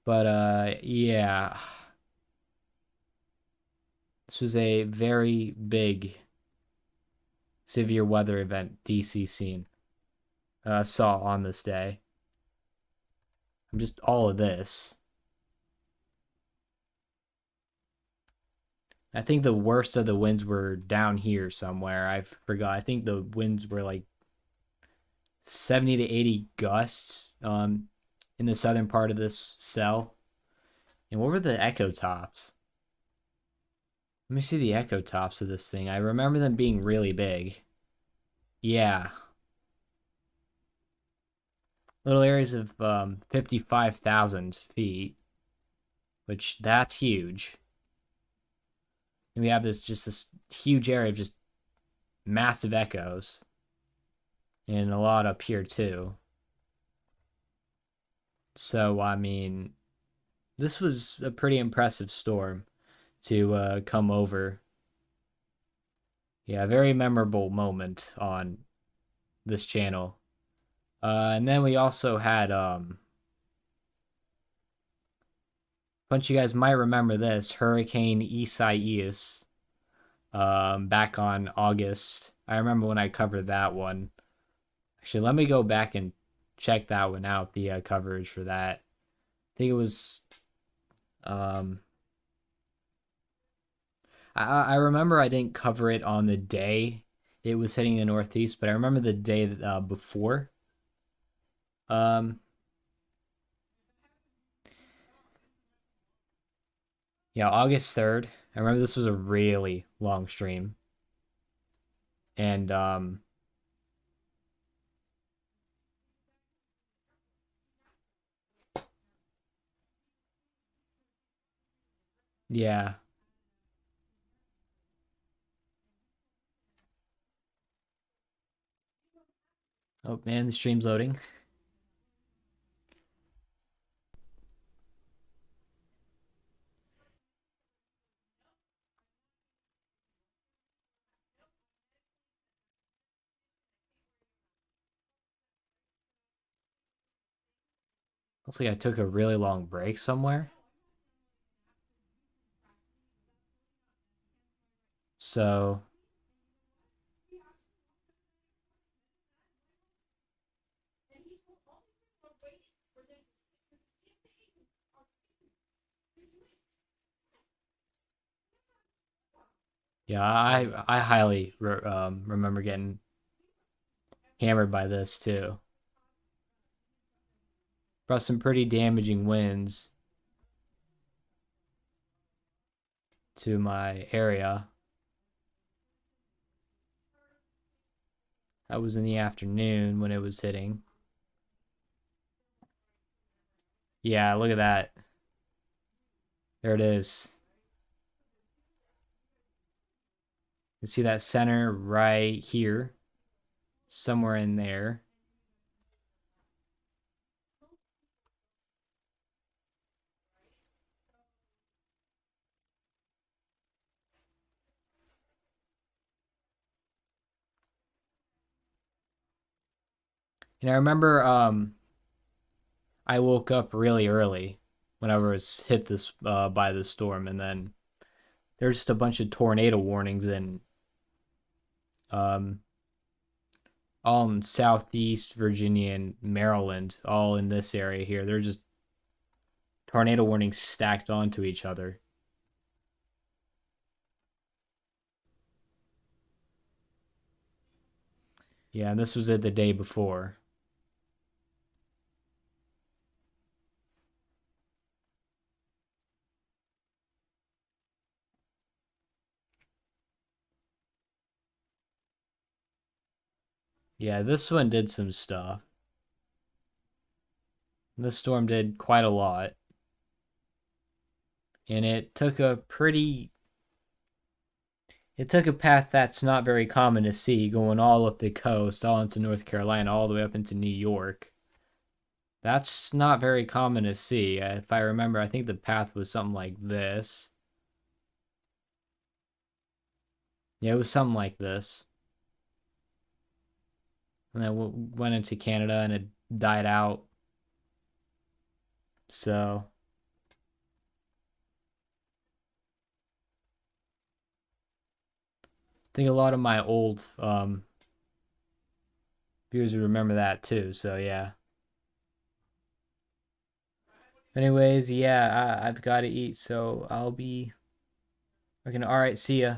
But yeah. This was a very big severe weather event DC seen. Saw on this day. Just all of this. I think the worst of the winds were down here somewhere. I forgot. I think the winds were like 70 to 80 gusts in the southern part of this cell. And what were the echo tops? Let me see the echo tops of this thing. I remember them being really big. Yeah. Little areas of 55,000 feet, which that's huge. And we have this huge area of just massive echoes. And a lot up here too. So, I mean, this was a pretty impressive storm to come over. Yeah, a very memorable moment on this channel. And then we also had a bunch of you guys might remember this, Hurricane Isaias back on August. I remember when I covered that one. Actually, let me go back and check that one out, the coverage for that. I think it was I remember I didn't cover it on the day it was hitting the Northeast, but I remember the day before. Yeah, August 3rd. I remember this was a really long stream. And yeah. Oh man, the stream's loading. Looks like I took a really long break somewhere. So yeah, I highly remember getting hammered by this too. Brought some pretty damaging winds. to my area. That was in the afternoon when it was hitting. Yeah, look at that. There it is. You see that center right here, somewhere in there. And I remember I woke up really early whenever it was hit this by the storm, and then there's just a bunch of tornado warnings in um all in Southeast Virginia and Maryland, all in this area here. They're just tornado warnings stacked onto each other. Yeah, and this was it the day before. Yeah, this one did some stuff. This storm did quite a lot. And it took a path that's not very common to see, going all up the coast, all into North Carolina, all the way up into New York. That's not very common to see. If I remember, I think the path was something like this. Yeah, it was something like this. And then went into Canada and it died out. So I think a lot of my old viewers would remember that too. So yeah. Anyways, yeah, I've got to eat, so I'll be okay. All right, see ya.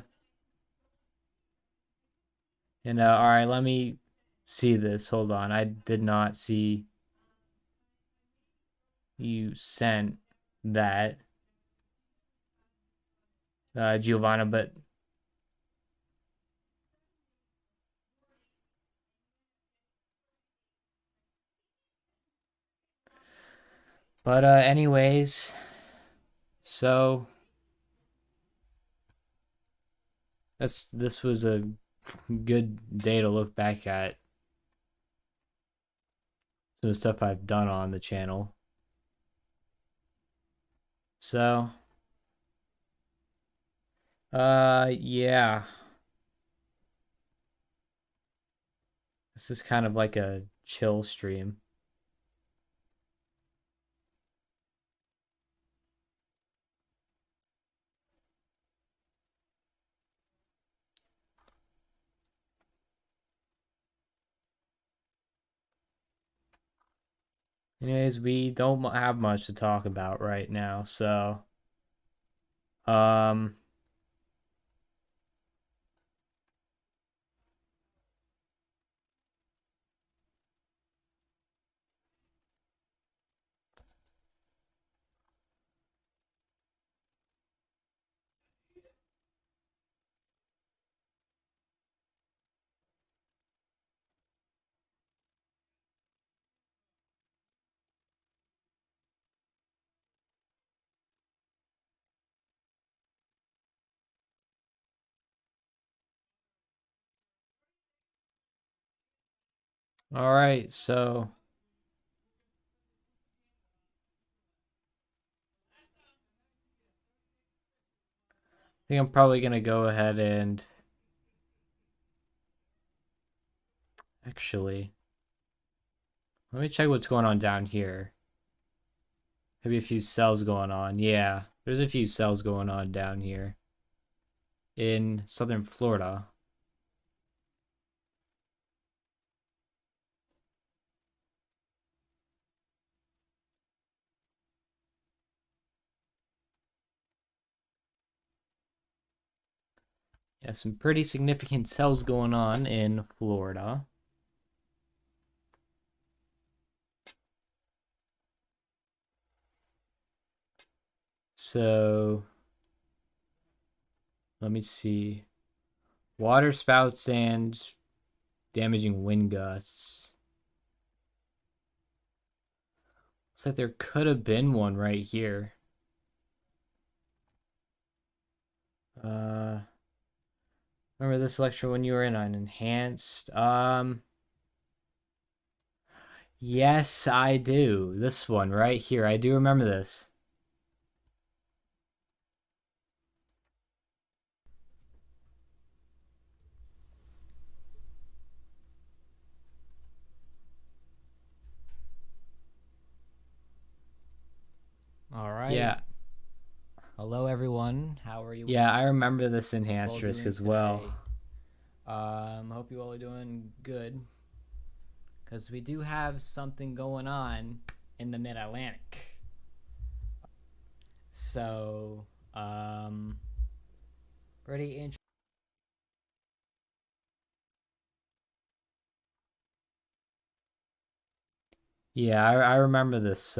And all right, let me see this. Hold on, I did not see you sent that, Giovanna, but anyways, so this was a good day to look back at some stuff I've done on the channel. So yeah, this is kind of like a chill stream. Anyways, we don't have much to talk about right now, so um all right, so I think I'm probably gonna go ahead and actually let me check what's going on down here. Maybe a few cells going on. Yeah, there's a few cells going on down here in southern Florida. Yeah, some pretty significant cells going on in Florida. So Let me see. Water spouts and damaging wind gusts. Looks like there could have been one right here. Remember this lecture when you were in on enhanced? Yes, I do. This one right here. I do remember this. All right. Yeah. Hello, everyone. How are you? Yeah, I remember this enhanced all risk doing as well. today? Hope you all are doing good. Because we do have something going on in the Mid-Atlantic. So, pretty interesting. Yeah, I remember this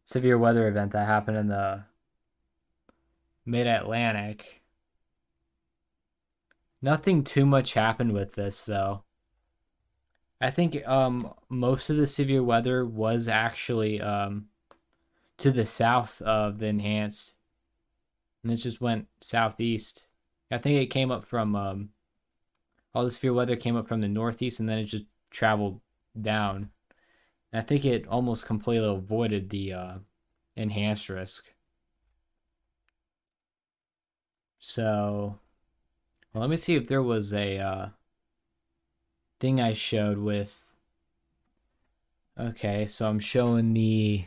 severe weather event that happened in the Mid-Atlantic. Nothing too much happened with this though. I think most of the severe weather was actually to the south of the enhanced, and it just went southeast. I think it came up from all the severe weather came up from the northeast, and then it just traveled down. And I think it almost completely avoided the enhanced risk. So, well, let me see if there was a thing I showed with. Okay, so I'm showing the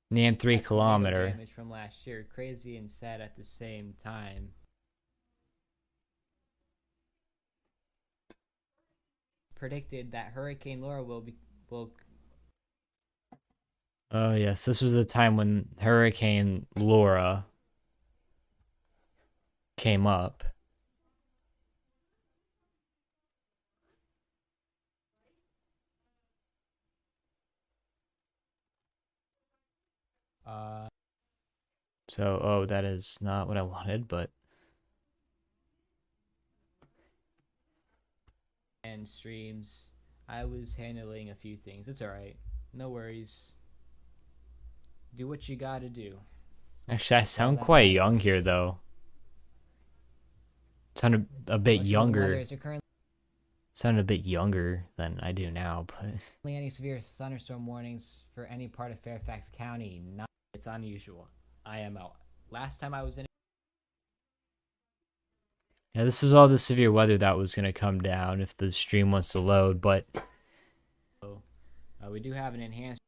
NAM 3 kilometer Damage from last year. Crazy and sad at the same time. Predicted that Hurricane Laura will. Oh yes, this was the time when Hurricane Laura came up. So, oh, that is not what I wanted, but And streams. I was handling a few things. It's alright. No worries. Do what you gotta do. actually I sound quite young here though. Sound a bit younger. Sounded a bit younger than I do now, but Any severe thunderstorm warnings for any part of Fairfax County. It's unusual. I am out. Last time I was in. yeah, this is all the severe weather that was gonna come down if the stream wants to load, but We do have an enhanced.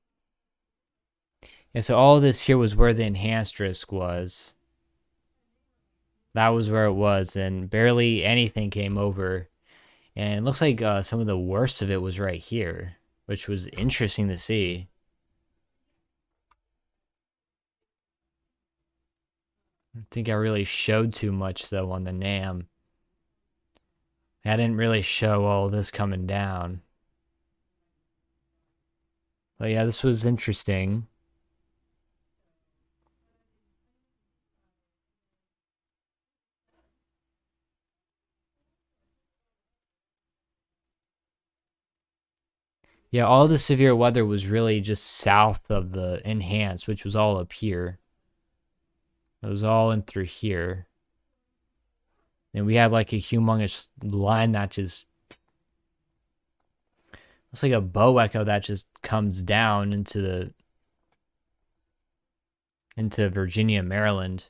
yeah, so all this here was where the enhanced risk was. That was where it was, and barely anything came over. And it looks like some of the worst of it was right here, which was interesting to see. I don't think I really showed too much, though, on the NAM. I didn't really show all this coming down. But yeah, this was interesting. Yeah, all the severe weather was really just south of the enhanced, which was all up here. It was all in through here. And we had like a humongous line that just... It's like a bow echo that just comes down into Virginia, Maryland.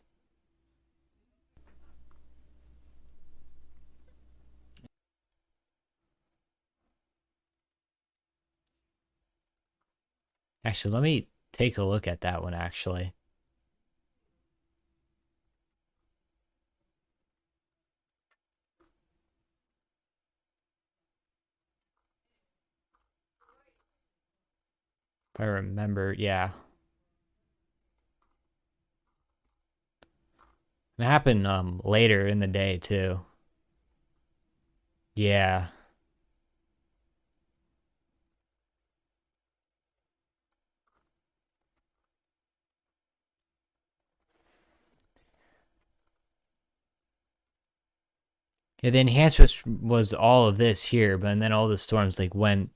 Actually, let me take a look at that one, actually. If I remember, yeah. It happened later in the day, too. Yeah. Yeah, the enhanced risk was all of this here, but then all the storms like went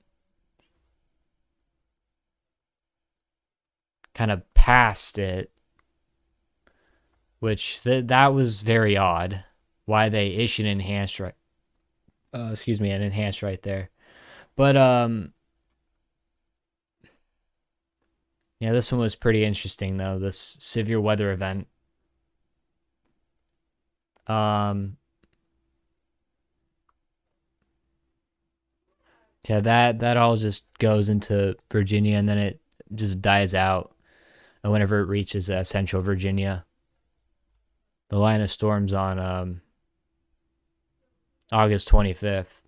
kind of past it, which that was very odd. Why they issued an enhanced right? Excuse me, an enhanced right there. But yeah, this one was pretty interesting though. This severe weather event. Yeah, that all just goes into Virginia and then it just dies out whenever it reaches central Virginia. The line of storms on August 25th.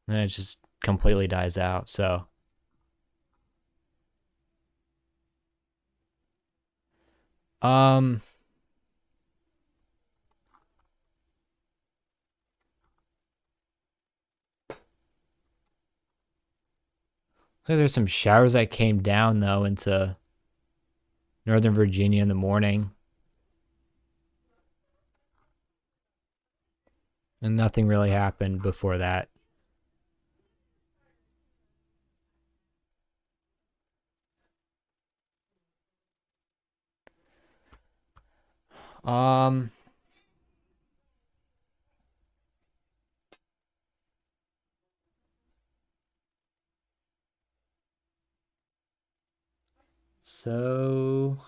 And it just completely dies out. So so there's some showers that came down though into Northern Virginia in the morning. And nothing really happened before that. So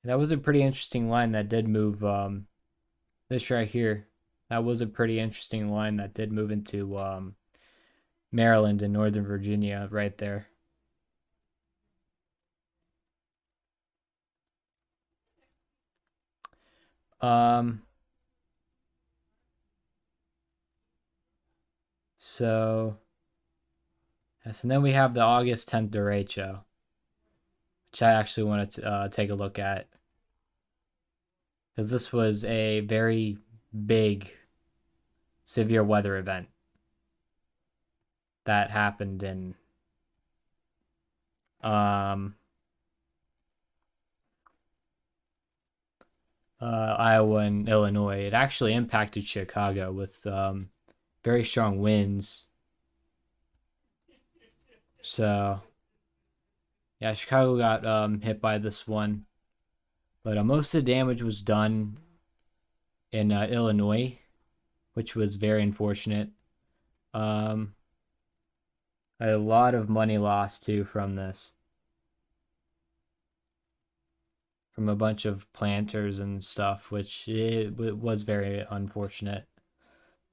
that was a pretty interesting line that did move this right here. That was a pretty interesting line that did move into Maryland and Northern Virginia right there. So yes, and then we have the August 10th derecho, which I actually want to take a look at because this was a very big severe weather event that happened in Iowa and Illinois. It actually impacted Chicago with very strong winds. So yeah, Chicago got hit by this one, but most of the damage was done in Illinois, which was very unfortunate. A lot of money lost too from this, from a bunch of planters and stuff, which it was very unfortunate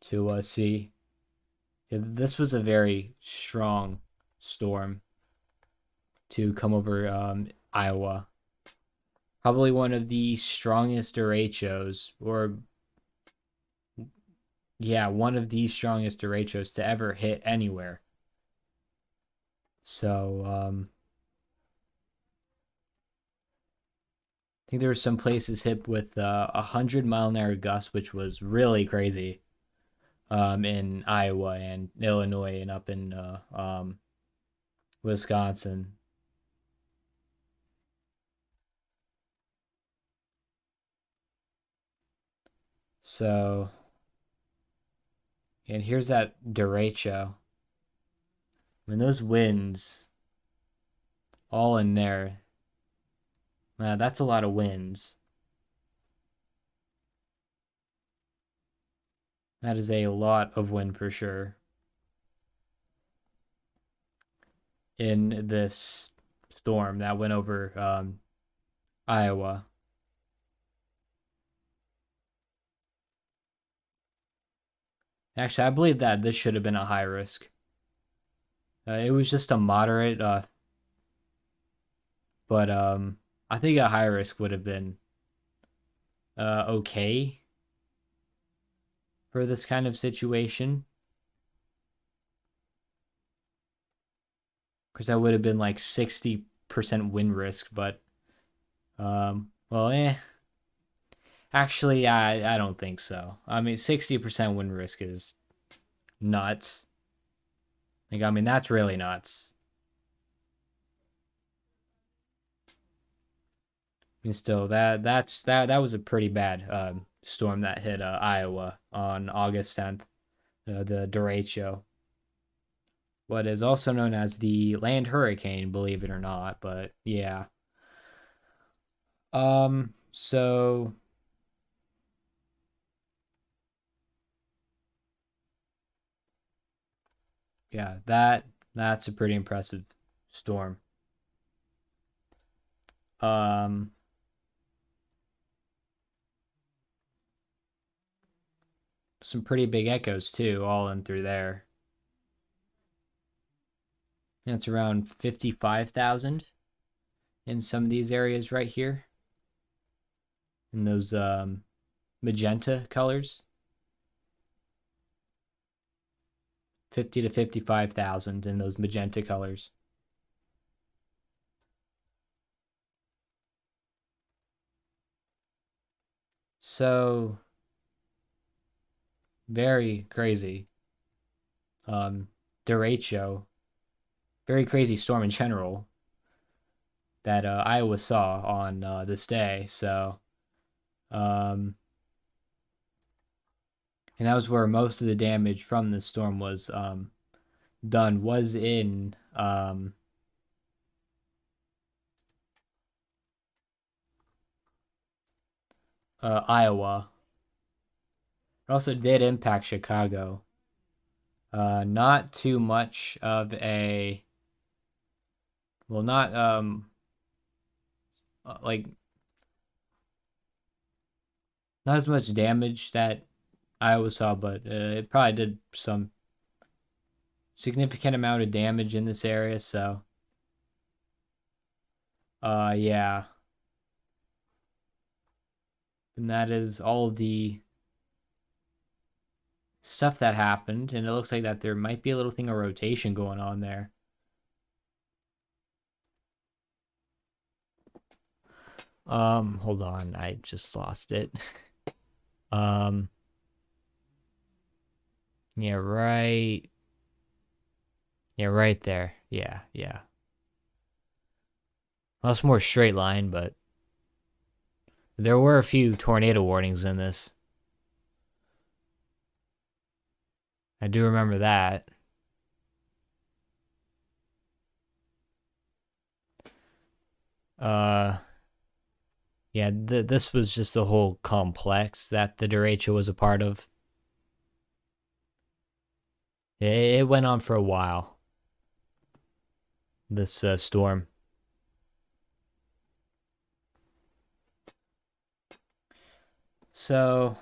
to see. This was a very strong storm to come over Iowa. Probably one of the strongest derechos, or yeah, one of the strongest derechos to ever hit anywhere. So I think there were some places hit with 100-mile-an-hour gusts, which was really crazy in Iowa and Illinois and up in Wisconsin. So, and here's that derecho. I mean, those winds all in there. That's a lot of winds. That is a lot of wind for sure. In this storm that went over Iowa. Actually, I believe that this should have been a high risk. It was just a moderate, but I think a high risk would have been okay for this kind of situation. Because that would have been like 60% win risk, but well, Actually, I don't think so. I mean, 60% wind risk is nuts. Like, I mean, that's really nuts. I mean, still, that was a pretty bad storm that hit Iowa on August 10th, the derecho. What is also known as the land hurricane, believe it or not, but yeah. So yeah, that's a pretty impressive storm. Um, some pretty big echoes too, all in through there. And it's around 55,000 in some of these areas right here. In those magenta colors. 50 to 55,000 in those magenta colors. So very crazy. Derecho, very crazy storm in general that Iowa saw on this day. So, and that was where most of the damage from this storm was done, was in Iowa. It also did impact Chicago. Not too much of a, well, not like not as much damage that Iowa saw, but it probably did some significant amount of damage in this area. So, yeah, and that is all the stuff that happened, and it looks like that there might be a little thing of rotation going on there. Hold on, I just lost it. Yeah, right. Yeah, right there. Yeah, yeah. Well, it's more straight line, but there were a few tornado warnings in this. I do remember that. Yeah, this was just a whole complex that the derecho was a part of. It went on for a while. This storm. So,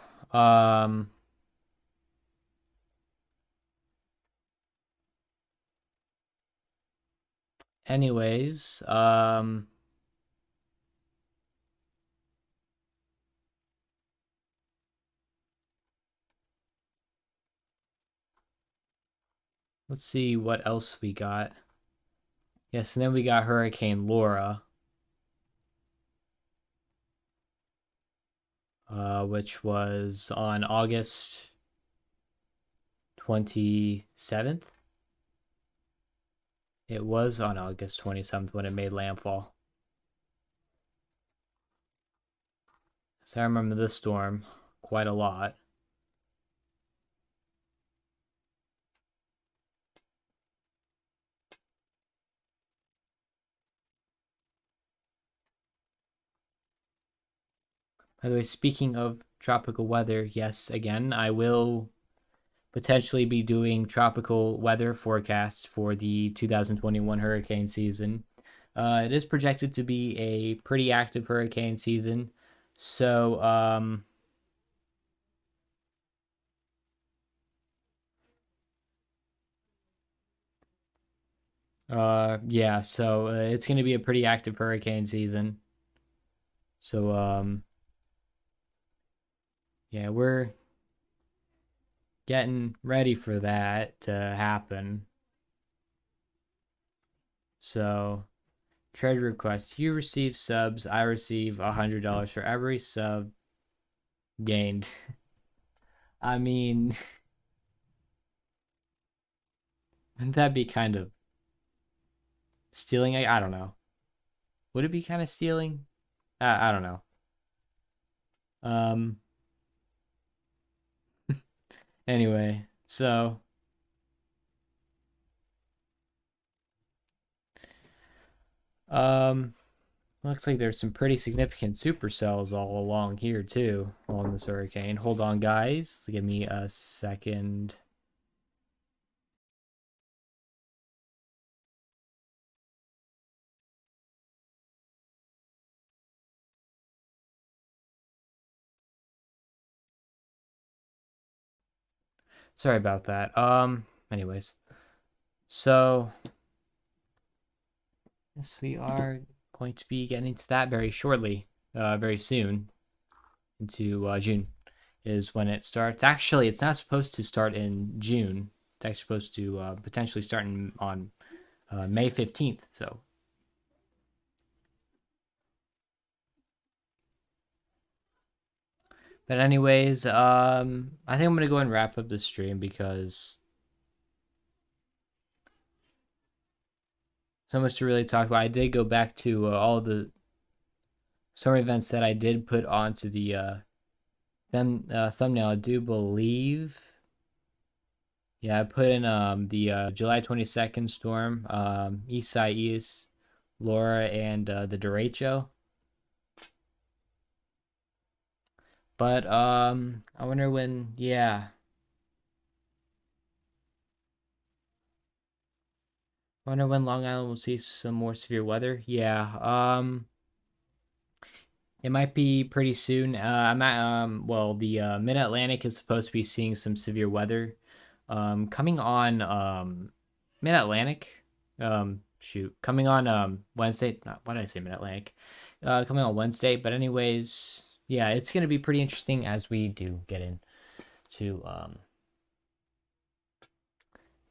anyways, let's see what else we got. Yes, and then we got Hurricane Laura, which was on August 27th. It was on August 27th when it made landfall. So I remember this storm quite a lot. By the way, speaking of tropical weather, yes, again, I will potentially be doing tropical weather forecasts for the 2021 hurricane season. It is projected to be a pretty active hurricane season. So, yeah, so it's going to be a pretty active hurricane season. So, yeah, we're getting ready for that to happen. So, trade request. You receive subs. I receive $100 for every sub gained. I mean, wouldn't that be kind of stealing? I don't know. Would it be kind of stealing? I don't know. Um. Anyway, so um, looks like there's some pretty significant supercells all along here too, along this hurricane. Hold on, guys. Give me a second. Sorry about that. Anyways. So yes, we are going to be getting into that very shortly, very soon, into June is when it starts. Actually, it's not supposed to start in June. It's actually supposed to potentially start on May 15th. So but anyways, I think I'm gonna go and wrap up the stream because so much to really talk about. I did go back to all the storm events that I did put onto the thumbnail. I do believe, yeah, I put in the July 22nd storm, Isaias, Laura, and the derecho. But I wonder when, yeah. Wonder when Long Island will see some more severe weather. Yeah. It might be pretty soon. I'm at well, the MidAtlantic is supposed to be seeing some severe weather. Coming on MidAtlantic. Shoot, coming on Wednesday. Not, why did I say MidAtlantic? Coming on Wednesday. But anyways, yeah, it's gonna be pretty interesting as we do get into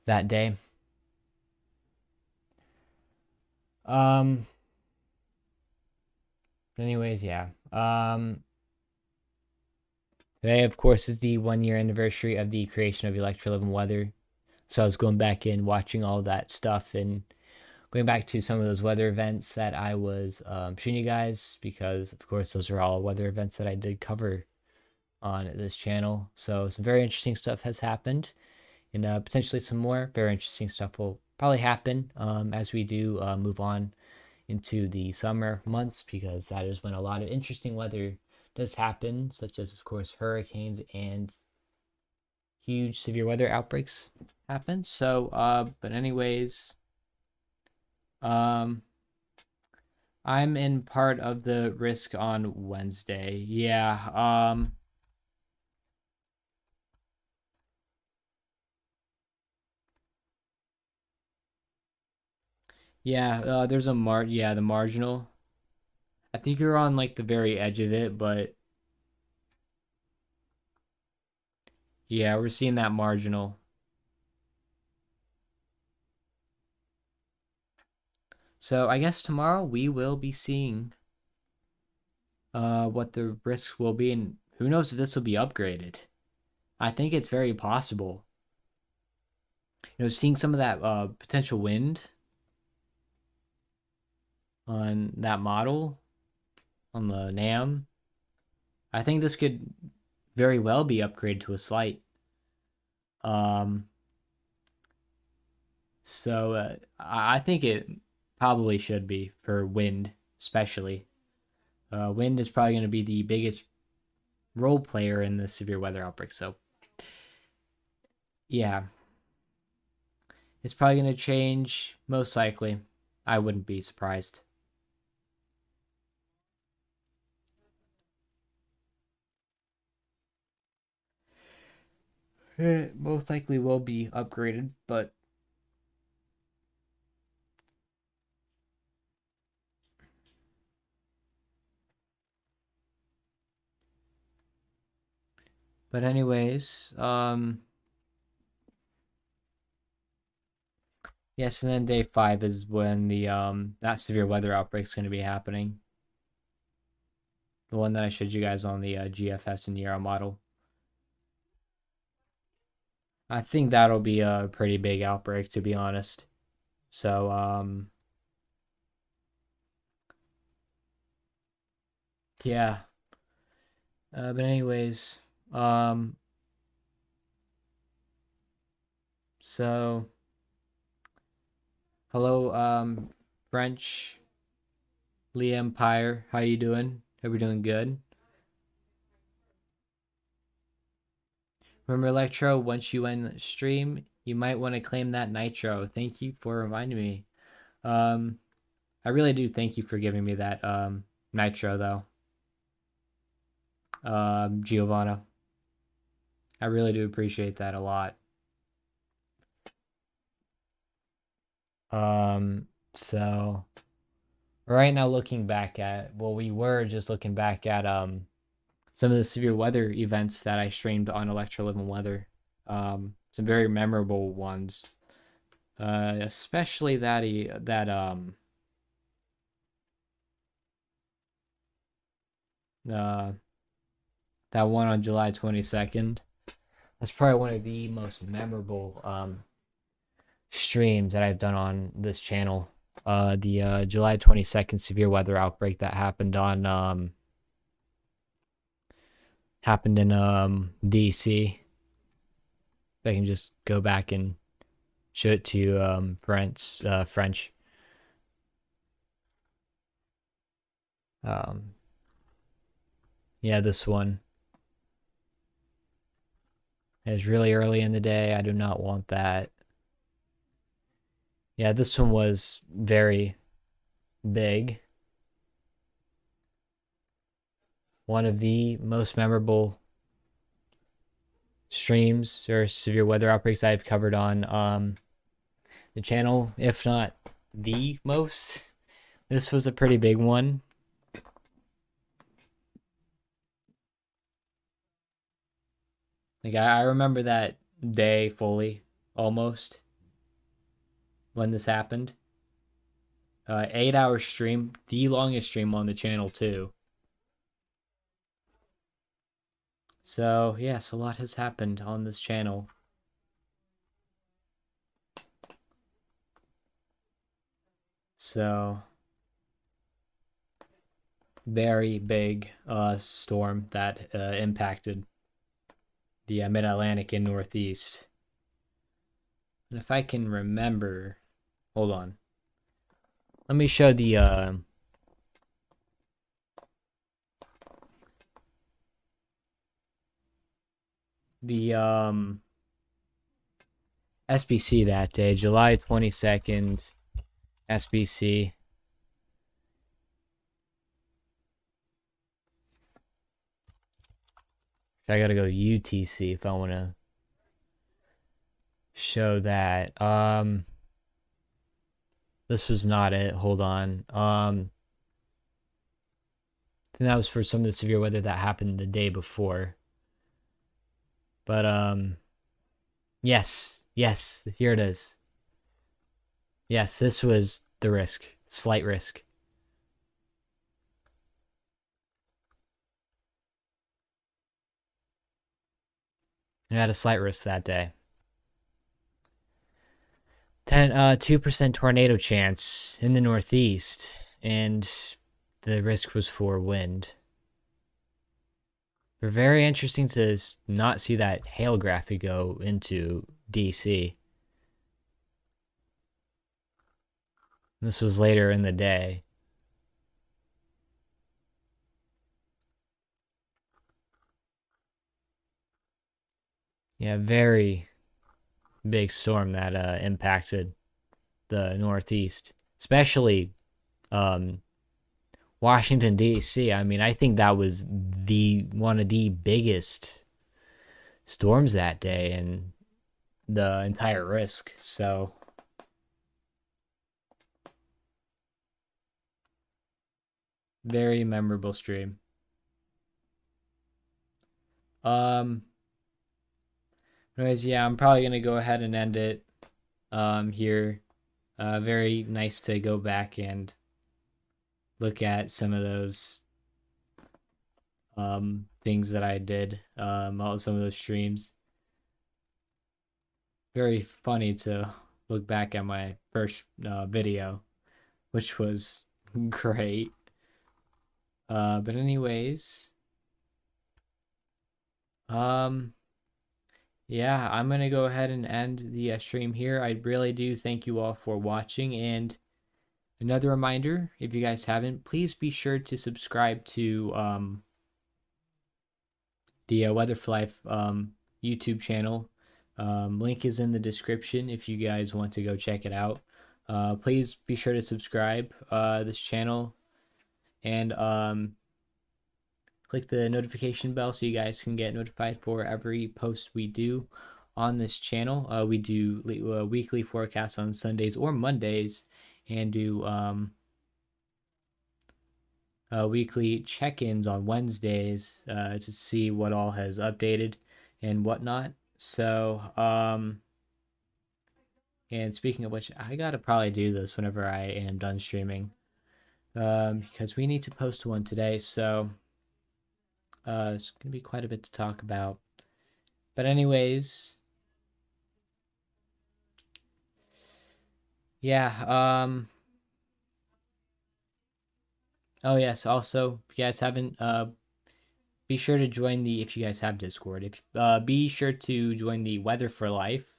that day. Anyways, yeah. Today, of course, is the 1 year anniversary of the creation of ElectroLivinWeather. So I was going back in, watching all that stuff, and going back to some of those weather events that I was showing you guys, because, of course, those are all weather events that I did cover on this channel. So some very interesting stuff has happened, and potentially some more very interesting stuff will probably happen as we do move on into the summer months, because that is when a lot of interesting weather does happen, such as, of course, hurricanes and huge severe weather outbreaks happen. So, but anyways, I'm in part of the risk on Wednesday. Yeah, yeah, there's the marginal. I think you're on like the very edge of it, but yeah, we're seeing that marginal. So I guess tomorrow we will be seeing what the risks will be, and who knows if this will be upgraded. I think it's very possible. You know, seeing some of that potential wind on that model on the NAM, I think this could very well be upgraded to a slight. So I think it probably should be for wind, especially. Wind is probably going to be the biggest role player in the severe weather outbreak. So, yeah, it's probably going to change, most likely. I wouldn't be surprised. It most likely will be upgraded, but anyways, yes, and then day 5 is when the that severe weather outbreak is going to be happening. The one that I showed you guys on the GFS and Euro model. I think that'll be a pretty big outbreak, to be honest. So, yeah. But anyways, so, hello, French Lee Empire. How you doing? Hope you're doing good. Remember, Electro, once you end stream, you might want to claim that nitro. Thank you for reminding me. I really do thank you for giving me that nitro, though. Giovanna. I really do appreciate that a lot. So right now looking back at, well, we were just looking back at some of the severe weather events that I streamed on ElectroLivinWeather. Some very memorable ones. Especially that one on July 22nd. That's probably one of the most memorable streams that I've done on this channel. The July 22nd severe weather outbreak that happened on happened in DC. I can just go back and show it to you, French. Yeah, this one. It's really early in the day. I do not want that. Yeah, this one was very big. One of the most memorable streams or severe weather outbreaks I've covered on the channel, if not the most. This was a pretty big one. Like, I remember that day fully, almost, when this happened. 8-hour stream, the longest stream on the channel, too. So, yes, a lot has happened on this channel. So, very big storm that impacted the Mid-Atlantic and Northeast. And if I can remember, hold on. Let me show the SBC that day, July 22nd, SBC. I gotta go UTC if I want to show that. This was not it. Hold on. I think that was for some of the severe weather that happened the day before. But yes, here it is. Yes, this was the risk, slight risk. I had a slight risk that day. 2% tornado chance in the Northeast, and the risk was for wind. They're very interesting to not see that hail graphic go into DC. This was later in the day. Yeah, very big storm that impacted the Northeast, especially Washington, D.C. I mean, I think that was one of the biggest storms that day and the entire risk. So very memorable stream. Anyways, yeah, I'm probably gonna go ahead and end it here. Very nice to go back and look at some of those things that I did on some of those streams. Very funny to look back at my first video, which was great. But anyways, yeah, I'm gonna go ahead and end the stream here. I really do thank you all for watching, and another reminder, if you guys haven't, please be sure to subscribe to the Weather for Life YouTube channel. Link is in the description if you guys want to go check it out. Please be sure to subscribe this channel and click the notification bell so you guys can get notified for every post we do on this channel. We do weekly forecasts on Sundays or Mondays, and do weekly check-ins on Wednesdays to see what all has updated and whatnot. So, and speaking of which, I gotta probably do this whenever I am done streaming, because we need to post one today. So, it's gonna be quite a bit to talk about. But anyways, yeah. Oh yes. Also, if you guys haven't, be sure to join the, if you guys have Discord, be sure to join the Weather for Life,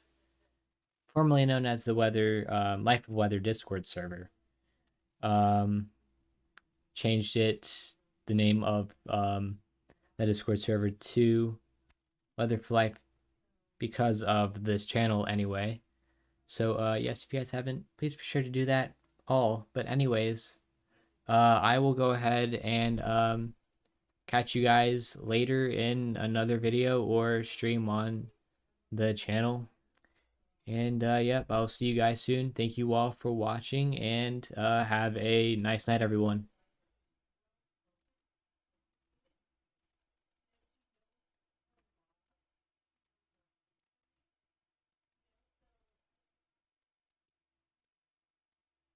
formerly known as the Life of Weather Discord server. Changed the name of the Discord server to Weather for Life because of this channel anyway. So yes, if you guys haven't, please be sure to do that all. But anyways, I will go ahead and catch you guys later in another video or stream on the channel. And yep, I'll see you guys soon. Thank you all for watching, and have a nice night, everyone.